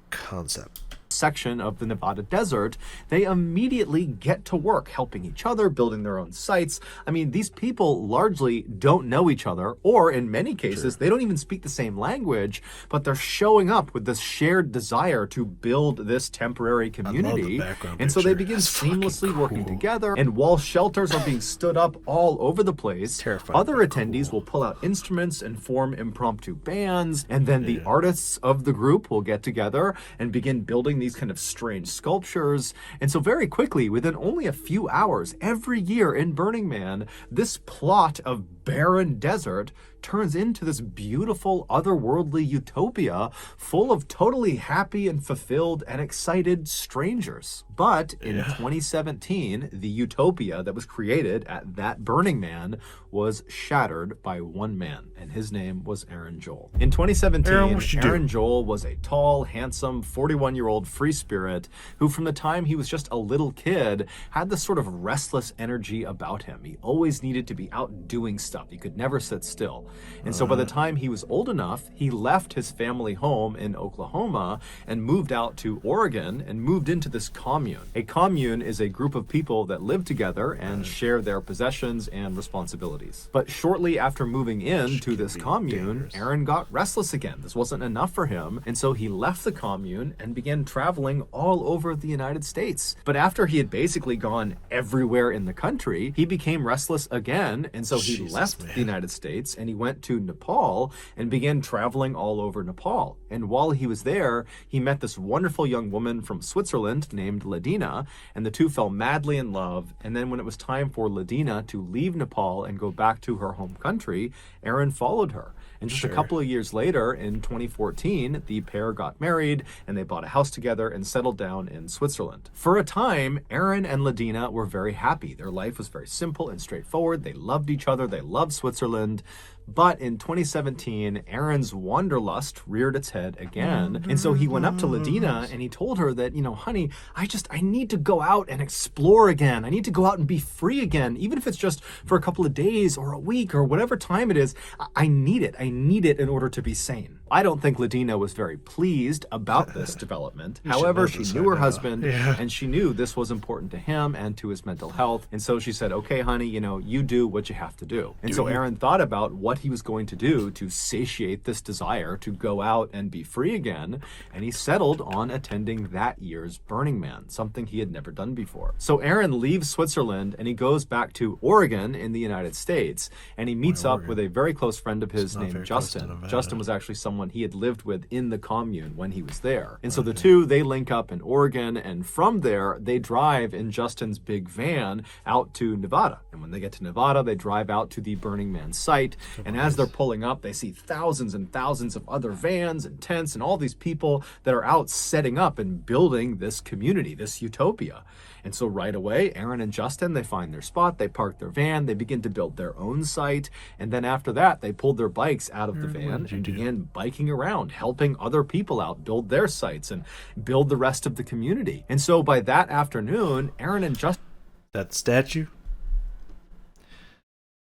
concept. Section of the Nevada desert, they immediately get to work helping each other, building their own sites. I mean, these people largely don't know each other, or in many cases, they don't even speak the same language, but they're showing up with this shared desire to build this temporary community. And so they begin seamlessly working together, and while shelters are being stood up all over the place, other attendees will pull out instruments and form impromptu bands, and then the artists of the group will get together and begin building these kind of strange sculptures. And so very quickly, within only a few hours, every year in Burning Man, this plot of barren desert turns into this beautiful otherworldly utopia full of totally happy and fulfilled and excited strangers. But in 2017, the utopia that was created at that Burning Man was shattered by one man, and his name was Aaron Joel. In 2017, Aaron Joel was a tall, handsome, 41-year-old free spirit who, from the time he was just a little kid, had this sort of restless energy about him. He always needed to be out doing stuff. He could never sit still. And so by the time he was old enough, he left his family home in Oklahoma and moved out to Oregon and moved into this commune. A commune is a group of people that live together and share their possessions and responsibilities. But shortly after moving into this commune, Aaron got restless again. This wasn't enough for him, and so he left the commune and began traveling all over the United States. But after he had basically gone everywhere in the country, he became restless again, and so he left the United States and he went to Nepal and began traveling all over Nepal. And while he was there, he met this wonderful young woman from Switzerland named Ladina, and the two fell madly in love. And then when it was time for Ladina to leave Nepal and go back to her home country, Aaron followed her. And just a couple of years later, in 2014, the pair got married and they bought a house together and settled down in Switzerland. For a time, Aaron and Ladina were very happy. Their life was very simple and straightforward. They loved each other. They loved Switzerland. But in 2017, Aaron's wanderlust reared its head again. And so he went up to Ladina and he told her that, honey, I need to go out and explore again. I need to go out and be free again, even if it's just for a couple of days or a week or whatever time it is. I need it. I need it in order to be sane. I don't think Ladina was very pleased about this development. However, she knew her husband and she knew this was important to him and to his mental health. And so she said, okay, honey, you do what you have to do. And so Aaron thought about what he was going to do to satiate this desire to go out and be free again, and he settled on attending that year's Burning Man, something he had never done before. So Aaron leaves Switzerland and he goes back to Oregon in the United States, and he meets up with a very close friend of his named Justin. Justin was actually someone someone he had lived with in the commune when he was there. And so the two, they link up in Oregon, and from there, they drive in Justin's big van out to Nevada. And when they get to Nevada, they drive out to the Burning Man site. And as they're pulling up, they see thousands and thousands of other vans and tents and all these people that are out setting up and building this community, this utopia. And so right away, Aaron and Justin, they find their spot, they park their van, they begin to build their own site. And then after that, they pulled their bikes out of the van and began biking around, helping other people out build their sites and build the rest of the community. And so by that afternoon, Aaron and Justin... That statue?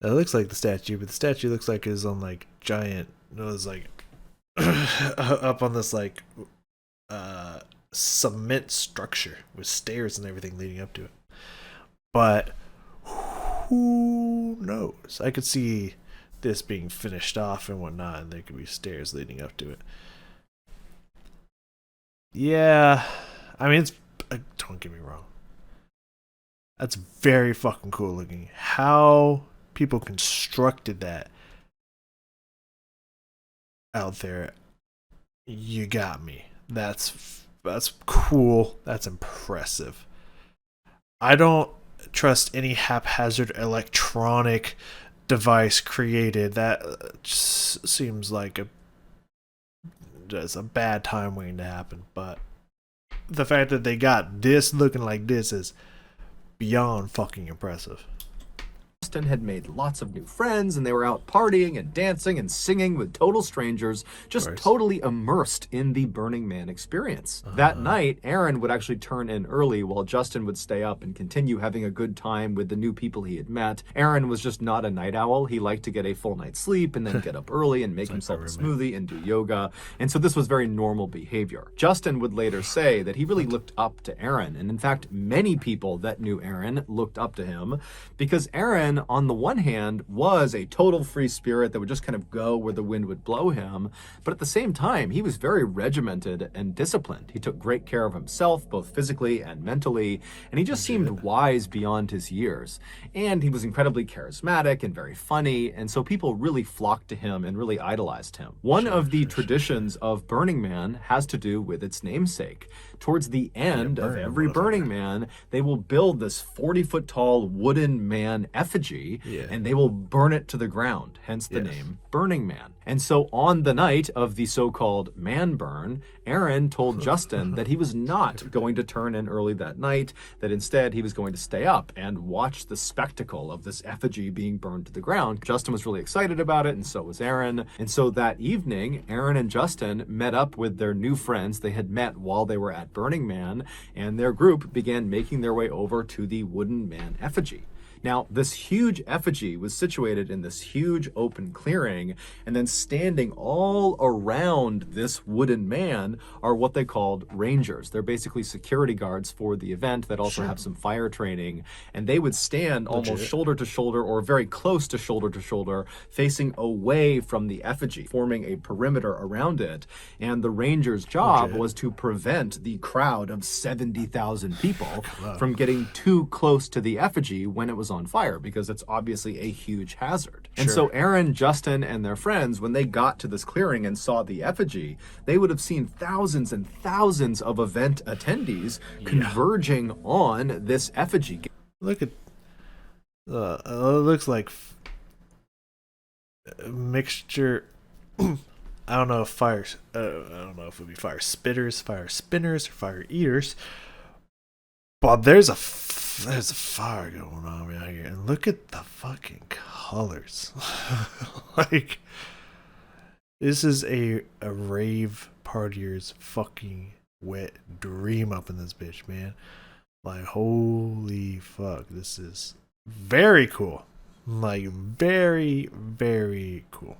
That looks like the statue, but the statue looks like it's on like giant, it was like up on this like cement structure with stairs and everything leading up to it. But who knows? I could see this being finished off and whatnot, and there could be stairs leading up to it. Yeah, I mean, it's, don't get me wrong, that's very fucking cool looking. How people constructed that out there, you got me. That's cool. That's impressive. I don't trust any haphazard electronic device created. That just seems like just a bad time waiting to happen. But the fact that they got this looking like this is beyond fucking impressive. Justin had made lots of new friends, and they were out partying and dancing and singing with total strangers, just totally immersed in the Burning Man experience. That night, Aaron would actually turn in early while Justin would stay up and continue having a good time with the new people he had met. Aaron was just not a night owl. He liked to get a full night's sleep and then get up early and make himself a smoothie and do yoga. And so this was very normal behavior. Justin would later say that he really looked up to Aaron. And in fact, many people that knew Aaron looked up to him because Aaron, on the one hand, was a total free spirit that would just kind of go where the wind would blow him. But at the same time, he was very regimented and disciplined. He took great care of himself, both physically and mentally, and he just seemed wise beyond his years. And he was incredibly charismatic and very funny, and so people really flocked to him and really idolized him. One of the traditions of Burning Man has to do with its namesake. Towards the end of every Burning Man, they will build this 40-foot tall wooden man effigy, and they will burn it to the ground, hence the name Burning Man. And so on the night of the so-called man burn, Aaron told Justin that he was not going to turn in early that night, that instead he was going to stay up and watch the spectacle of this effigy being burned to the ground. Justin was really excited about it, and so was Aaron. And so that evening, Aaron and Justin met up with their new friends they had met while they were at Burning Man, and their group began making their way over to the wooden man effigy. Now, this huge effigy was situated in this huge open clearing, and then standing all around this wooden man are what they called rangers. They're basically security guards for the event that also have some fire training, and they would stand almost shoulder to shoulder or very close to shoulder, facing away from the effigy, forming a perimeter around it. And the rangers' job was to prevent the crowd of 70,000 people from getting too close to the effigy when it was on fire, because it's obviously a huge hazard. And so Aaron, Justin, and their friends, when they got to this clearing and saw the effigy, they would have seen thousands and thousands of event attendees converging on this effigy. Look at it looks like a mixture. I don't know if I don't know if it would be fire spitters, fire spinners, or fire eaters. But there's a fire going on right here, and look at the fucking colors. Like, this is a rave partier's fucking wet dream up in this bitch, man. Like, holy fuck, this is very cool. Like, very, very cool.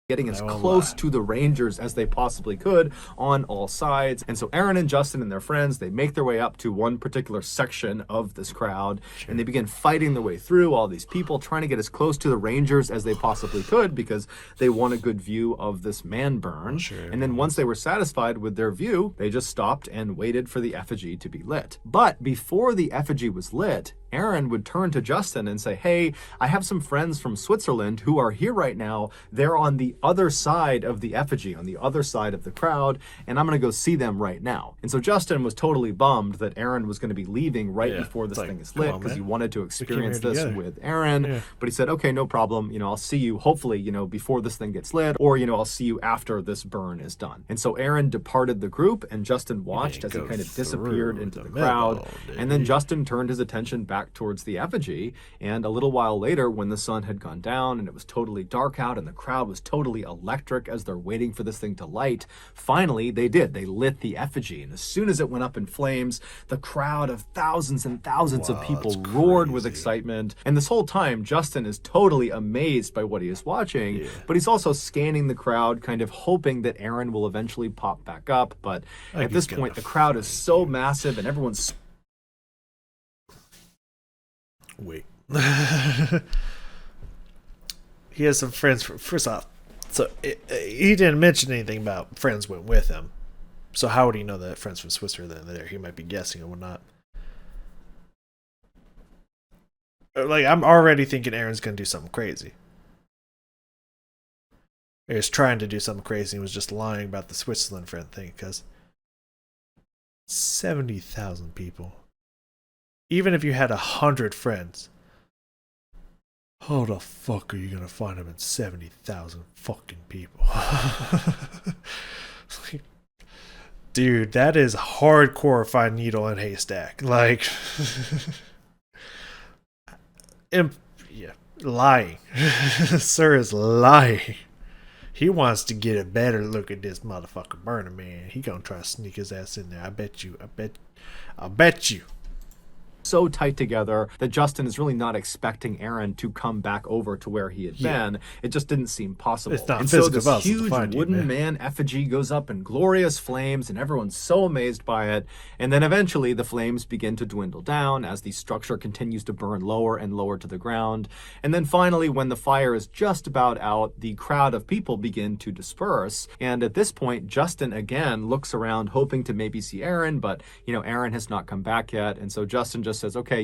Getting as close to the rangers as they possibly could on all sides. And so Aaron and Justin and their friends, they make their way up to one particular section of this crowd, and they begin fighting their way through all these people, trying to get as close to the rangers as they possibly could because they want a good view of this man burn. And then once they were satisfied with their view, they just stopped and waited for the effigy to be lit. But before the effigy was lit, Aaron would turn to Justin and say, "Hey, I have some friends from Switzerland who are here right now. They're on the other side of the effigy, on the other side of the crowd, and I'm going to go see them right now. And so Justin was totally bummed that Aaron was going to be leaving right before this thing is lit, because he wanted to experience this with Aaron. But he said, okay, no problem. I'll see you hopefully, before this thing gets lit, or, I'll see you after this burn is done. And so Aaron departed the group, and Justin watched as he kind of disappeared into the crowd. And then Justin turned his attention back towards the effigy. And a little while later, when the sun had gone down and it was totally dark out and the crowd was totally electric as they're waiting for this thing to light, finally they did. They lit the effigy. And as soon as it went up in flames, the crowd of thousands and thousands of people roared with excitement. And this whole time, Justin is totally amazed by what he is watching, but he's also scanning the crowd, kind of hoping that Aaron will eventually pop back up. But at this point, the crowd is so massive and everyone's... Wait. He has some friends. First off, so he didn't mention anything about friends went with him. So how would he know that friends from Switzerland are there? He might be guessing and whatnot. Like, I'm already thinking Aaron's going to do something crazy. He was trying to do something crazy and was just lying about the Switzerland friend thing, because 70,000 people. Even if you had 100 friends, how the fuck are you gonna find them in 70,000 fucking people? Dude, that is hardcore find needle in haystack. Like, lying. Sir is lying. He wants to get a better look at this motherfucker burning, man. He gonna try to sneak his ass in there. I bet you. So tight together that Justin is really not expecting Aaron to come back over to where he had been. It just didn't seem possible. It's not and physical so this huge wooden man effigy goes up in glorious flames, and everyone's so amazed by it. And then eventually the flames begin to dwindle down as the structure continues to burn lower and lower to the ground. And then finally, when the fire is just about out, the crowd of people begin to disperse. And at this point, Justin again looks around hoping to maybe see Aaron, but Aaron has not come back yet. And so Justin just says, okay,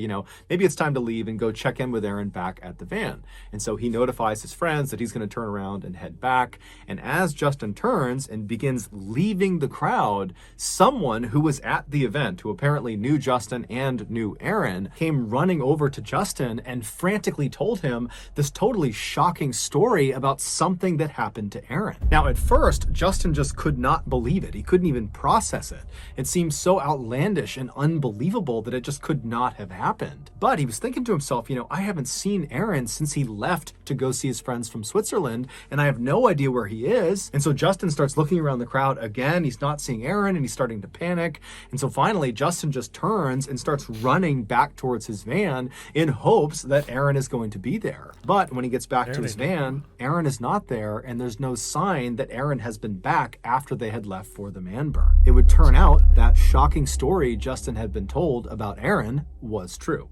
maybe it's time to leave and go check in with Aaron back at the van. And so he notifies his friends that he's going to turn around and head back. And as Justin turns and begins leaving the crowd, someone who was at the event, who apparently knew Justin and knew Aaron, came running over to Justin and frantically told him this totally shocking story about something that happened to Aaron. Now, at first, Justin just could not believe it. He couldn't even process it. It seemed so outlandish and unbelievable that it just could not have happened. But he was thinking to himself, I haven't seen Aaron since he left to go see his friends from Switzerland, and I have no idea where he is. And so Justin starts looking around the crowd again. He's not seeing Aaron, and he's starting to panic. And so finally, Justin just turns and starts running back towards his van in hopes that Aaron is going to be there. But when he gets back to his van, Aaron is not there, and there's no sign that Aaron has been back after they had left for the man burn. It would turn out that shocking story Justin had been told about Aaron was true.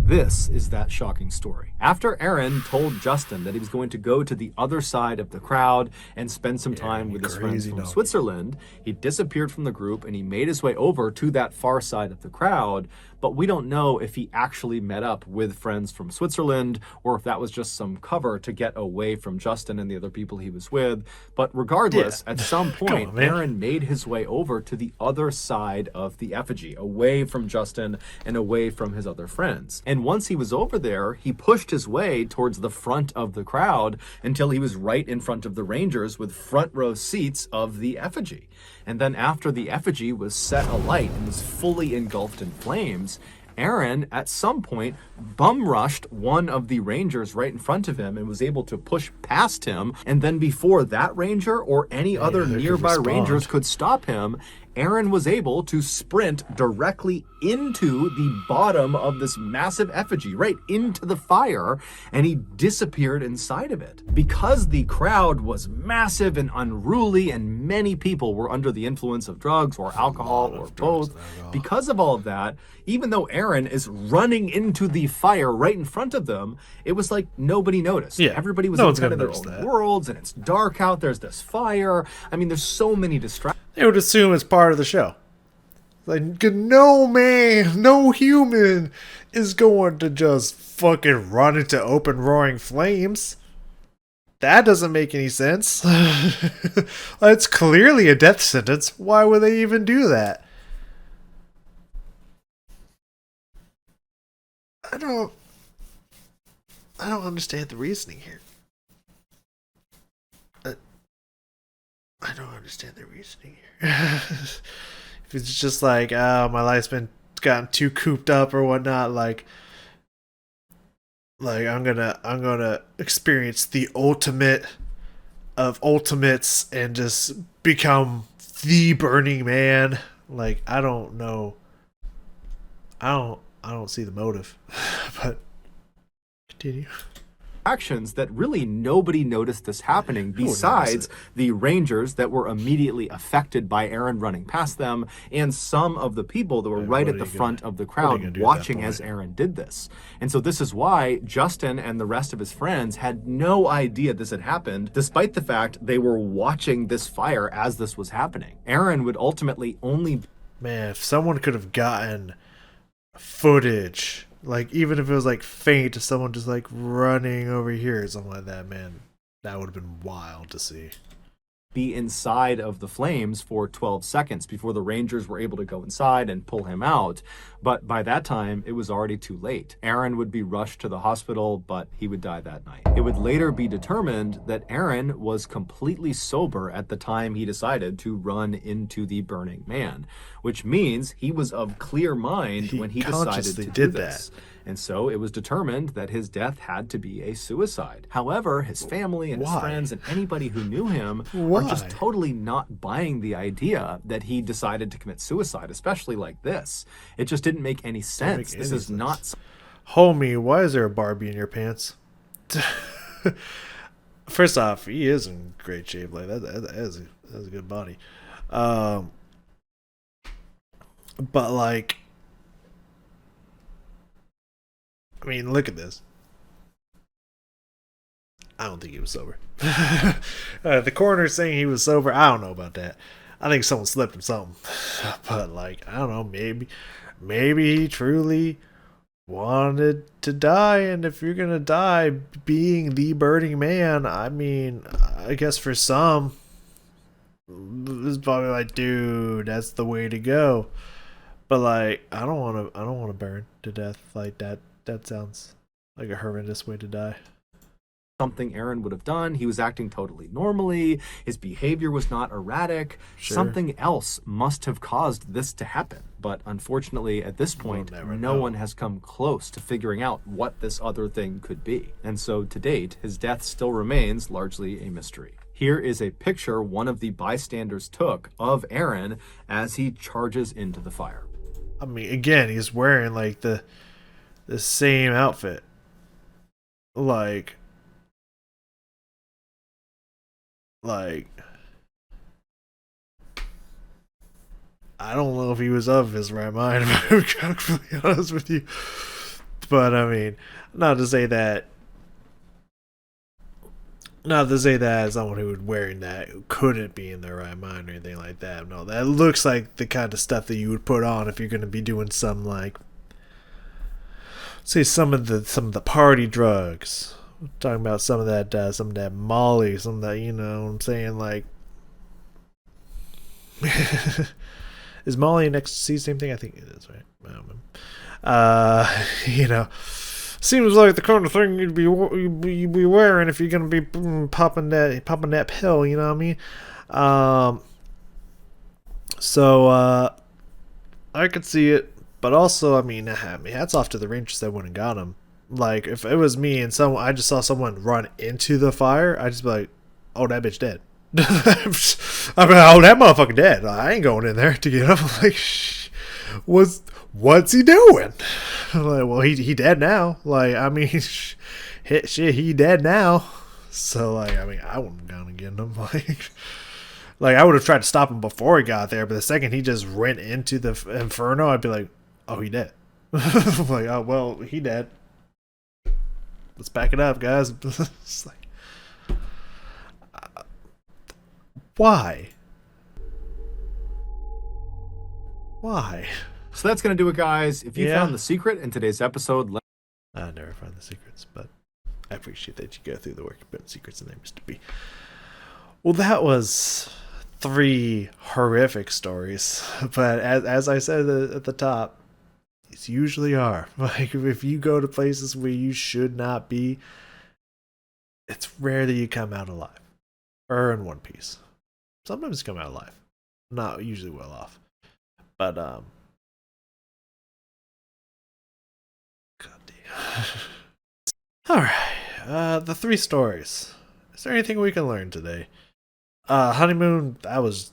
This is that shocking story. After Aaron told Justin that he was going to go to the other side of the crowd and spend some time with his friends from Switzerland, he disappeared from the group and he made his way over to that far side of the crowd. But we don't know if he actually met up with friends from Switzerland or if that was just some cover to get away from Justin and the other people he was with. But regardless, at some point, Aaron made his way over to the other side of the effigy, away from Justin and away from his other friends. And once he was over there, he pushed his way towards the front of the crowd until he was right in front of the Rangers with front row seats of the effigy. And then after the effigy was set alight and was fully engulfed in flames, Aaron, at some point, bum rushed one of the Rangers right in front of him and was able to push past him. And then before that Ranger or any other nearby Rangers could stop him, Aaron was able to sprint directly into the bottom of this massive effigy, right into the fire, and he disappeared inside of it. Because the crowd was massive and unruly and many people were under the influence of drugs or alcohol or both, because of all of that, even though Aaron is running into the fire right in front of them, it was like nobody noticed. Everybody was in kind of their own worlds, and it's dark out, there's this fire. I mean, there's so many distractions. They would assume it's part of the show. Like, no man, no human is going to just fucking run into open roaring flames. That doesn't make any sense. It's clearly a death sentence. Why would they even do that? I don't I don't understand the reasoning here. I don't understand the reasoning here. If it's just like, oh, my life's been gotten too cooped up or whatnot, like I'm gonna experience the ultimate of ultimates and just become the Burning Man. Like, I don't know. I don't see the motive. But continue. Actions that really nobody noticed this happening besides the Rangers that were immediately affected by Aaron running past them and some of the people that were right at the front of the crowd watching as Aaron did this. And so this is why Justin and the rest of his friends had no idea this had happened, despite the fact they were watching this fire as this was happening. Aaron would ultimately only... Man, if someone could have gotten footage, like even if it was like faint, someone just like running over here or something like that, man, that would have been wild to see. Be inside of the flames for 12 seconds before the Rangers were able to go inside and pull him out. But by that time, it was already too late. Aaron would be rushed to the hospital, but he would die that night. It would later be determined that Aaron was completely sober at the time he decided to run into the Burning Man, which means he was of clear mind when he decided to do this. And so it was determined that his death had to be a suicide. However, his family and his friends and anybody who knew him are just totally not buying the idea that he decided to commit suicide, especially like this. It just didn't make any sense. This is not... Homie, why is there a Barbie in your pants? First off, he is in great shape. Like that is a good body. But like, I mean, look at this. I don't think he was sober. The coroner's saying he was sober. I don't know about that. I think someone slipped him something. But like, I don't know. Maybe he truly wanted to die. And if you're gonna die being the Burning Man, I mean, I guess for some, it's probably like, dude, that's the way to go. But like, I don't want to burn to death like that. That sounds like a horrendous way to die. Something Aaron would have done. He was acting totally normally. His behavior was not erratic. Sure. Something else must have caused this to happen. But unfortunately, at this point, no one has come close to figuring out what this other thing could be. And so to date, his death still remains largely a mystery. Here is a picture one of the bystanders took of Aaron as he charges into the fire. I mean, again, he's wearing like the same outfit. Like I don't know if he was of his right mind, if I'm completely honest with you. But I mean, not to say that someone who was wearing that couldn't be in their right mind or anything like that. No, that looks like the kind of stuff that you would put on if you're going to be doing some, like, say some of the party drugs. We're talking about some of that Molly, some of that, you know what I'm saying, like, is Molly and ecstasy the same thing? I think it is, right? I don't know. You know, seems like the kind of thing you'd be wearing if you're gonna be popping that pill. You know what I mean? So I could see it, but also, I mean, hats off to the Rangers that went and got him. Like, if it was me and I just saw someone run into the fire, I'd just be like, "Oh, that bitch dead." I mean, oh, that motherfucker dead. I ain't going in there to get him. Like, what's he doing? Like, well, he dead now. Like, I mean, shit, he dead now. So, like, I mean, I wouldn't have gone and get him. Like, I would have tried to stop him before he got there, but the second he just went into the inferno, I'd be like, oh, he dead. Like, oh, well, he dead. Let's back it up, guys. It's like, why? So that's going to do it, guys. If you found the secret in today's episode, I never find the secrets, but I appreciate that you go through the work of putting secrets in there, Mr. B. Well, that was 3 horrific stories, but as I said at the top, these usually are. Like, if you go to places where you should not be, it's rare that you come out alive. Or in one piece. Sometimes you come out alive. Not usually well off. But, God damn. Alright. The 3 stories. Is there anything we can learn today? Honeymoon, that was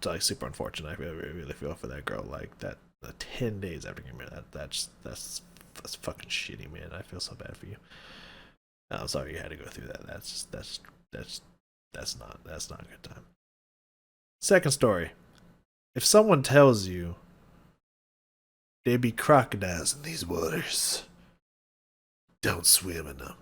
like super unfortunate. I really feel for that girl. Like that, 10 days after getting married, that's fucking shitty, man. I feel so bad for you. I'm sorry you had to go through that. That's not a good time. Second story. If someone tells you there be crocodiles in these waters, don't swim in them.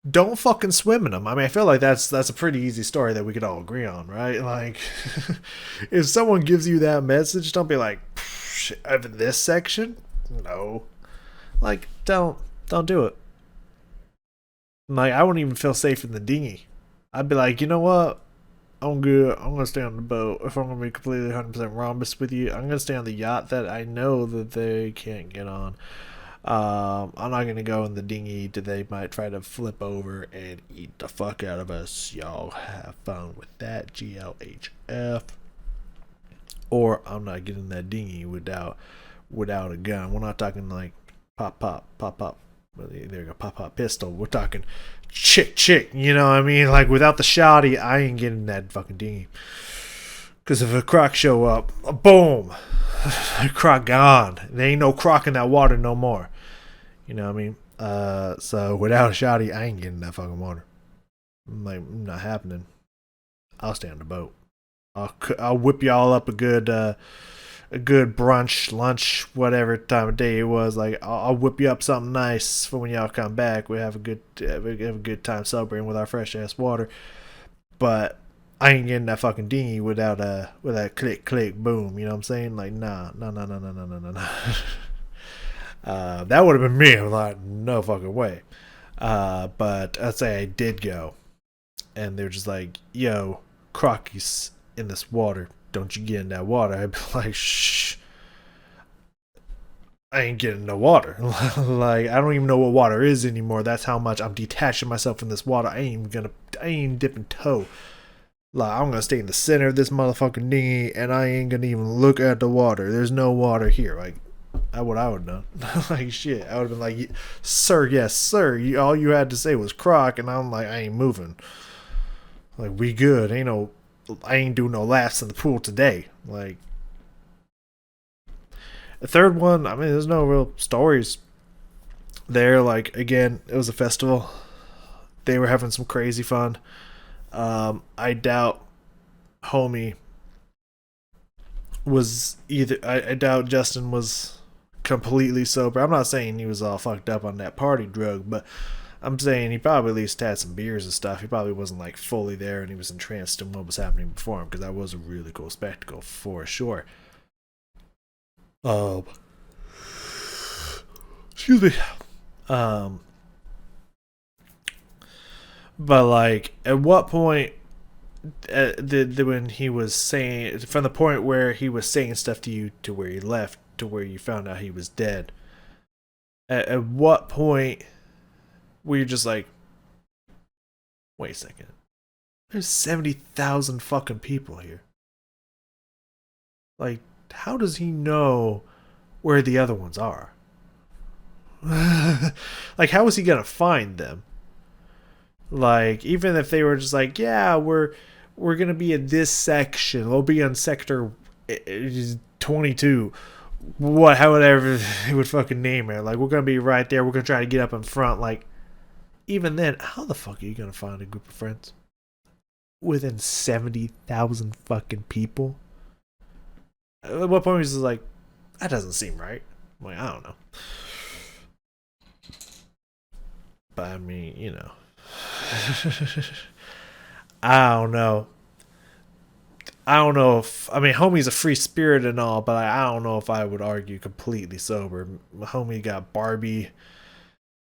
Don't fucking swim in them. I mean, I feel like that's a pretty easy story that we could all agree on, right? Like, if someone gives you that message, don't be like, over this section? No. Like, don't do it. Like, I wouldn't even feel safe in the dinghy. I'd be like, you know what? I'm good. I'm gonna stay on the boat. If I'm gonna be completely 100% rhombus with you, I'm gonna stay on the yacht that I know that they can't get on. I'm not gonna go in the dinghy that they might try to flip over and eat the fuck out of us. Y'all have fun with that, GLHF. Or I'm not getting that dinghy without a gun. We're not talking like pop. There you go, pop pistol. We're talking chick. You know what I mean? Like without the shotty, I ain't getting that fucking dinghy. Because if a croc show up, boom. Croc gone. There ain't no croc in that water no more. You know what I mean? So without a shotty, I ain't getting that fucking water. Like, not happening. I'll stay on the boat. I'll whip y'all up a good brunch, lunch, whatever time of day it was. Like, I'll whip you up something nice for when y'all come back. We have a good time celebrating with our fresh ass water. But I ain't getting that fucking dinghy without click boom. You know what I'm saying? Like, nah. That would have been me. I'm like, no fucking way. But I'd say I did go, and they're just like, yo, crockies in this water. Don't you get in that water? I'd be like, shh. I ain't getting no water. Like, I don't even know what water is anymore. That's how much I'm detaching myself from this water. I ain't dipping toe. Like, I'm gonna stay in the center of this motherfucking dinghy, and I ain't gonna even look at the water. There's no water here. Like, what I would have done. Like, shit. I would have been like, sir, yes, sir. All you had to say was croc, and I'm like, I ain't moving. Like, we good. I ain't doing no laps in the pool today. Like, the third one, I mean, there's no real stories there. Like, again, it was a festival. They were having some crazy fun. I doubt homie was I doubt Justin was completely sober. I'm not saying he was all fucked up on that party drug, but I'm saying he probably at least had some beers and stuff. He probably wasn't like fully there, and he was entranced in what was happening before him, because that was a really cool spectacle for sure. Excuse me. But like, at what point when he was saying, from the point where he was saying stuff to you to where he left to where you found out he was dead, at what point were you just like, wait a second, there's 70,000 fucking people here. Like, how does he know where the other ones are? Like, how is he gonna find them? Like, even if they were just like, yeah, we're gonna be in this section, we'll be on sector 22, however they would fucking name it. Like, we're gonna be right there. We're gonna try to get up in front. Like, even then, how the fuck are you gonna find a group of friends within 70,000 fucking people? At what point was it like, that doesn't seem right? I'm like, I don't know. But I mean, you know. I don't know. I don't know if, I mean, homie's a free spirit and all, but I don't know if I would argue completely sober. Homie got Barbie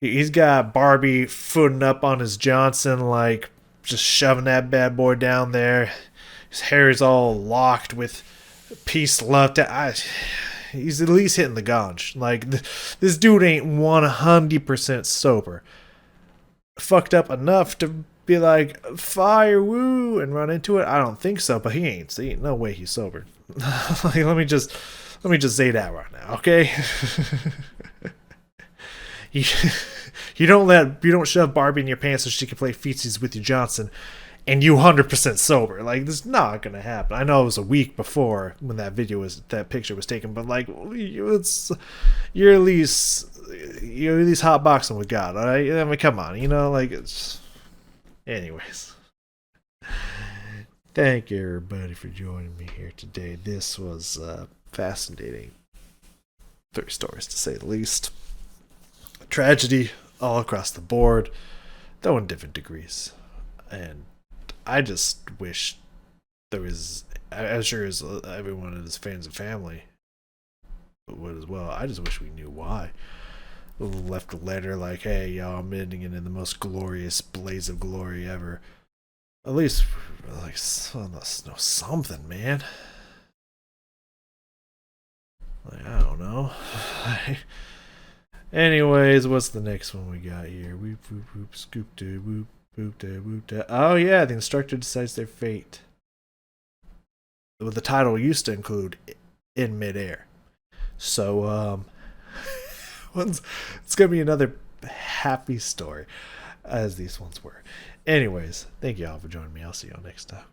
He's got Barbie footing up on his Johnson, like just shoving that bad boy down there. His hair is all locked with piece left. He's at least hitting the ganj. Like, this dude ain't 100% sober. Fucked up enough to be like, fire, woo, and run into it? I don't think so, but he ain't. See, no way he's sober. Like, let me just say that right now, okay? you, you don't shove Barbie in your pants so she can play feetsies with you Johnson, and you 100% sober. Like, this is not gonna happen. I know it was a week before when that picture was taken, but like, you're at least hot boxing with God, all right? I mean, come on, like it's. Anyways, thank you everybody for joining me here today. This was fascinating. 3 stories to say the least. Tragedy all across the board, though in different degrees. And I just wish there was. I'm sure as everyone of his fans and family would as well. I just wish we knew why. Left a letter like, "Hey, y'all, I'm ending it in the most glorious blaze of glory ever." At least, like, something, man. Like, I don't know. Anyways, what's the next one we got here? Whoop, whoop, whoop, scoop, da, whoop, whoop, da, whoop, da. Oh, yeah, the instructor decides their fate. Well, the title used to include in midair. So, it's going to be another happy story, as these ones were. Anyways, thank you all for joining me. I'll see y'all next time.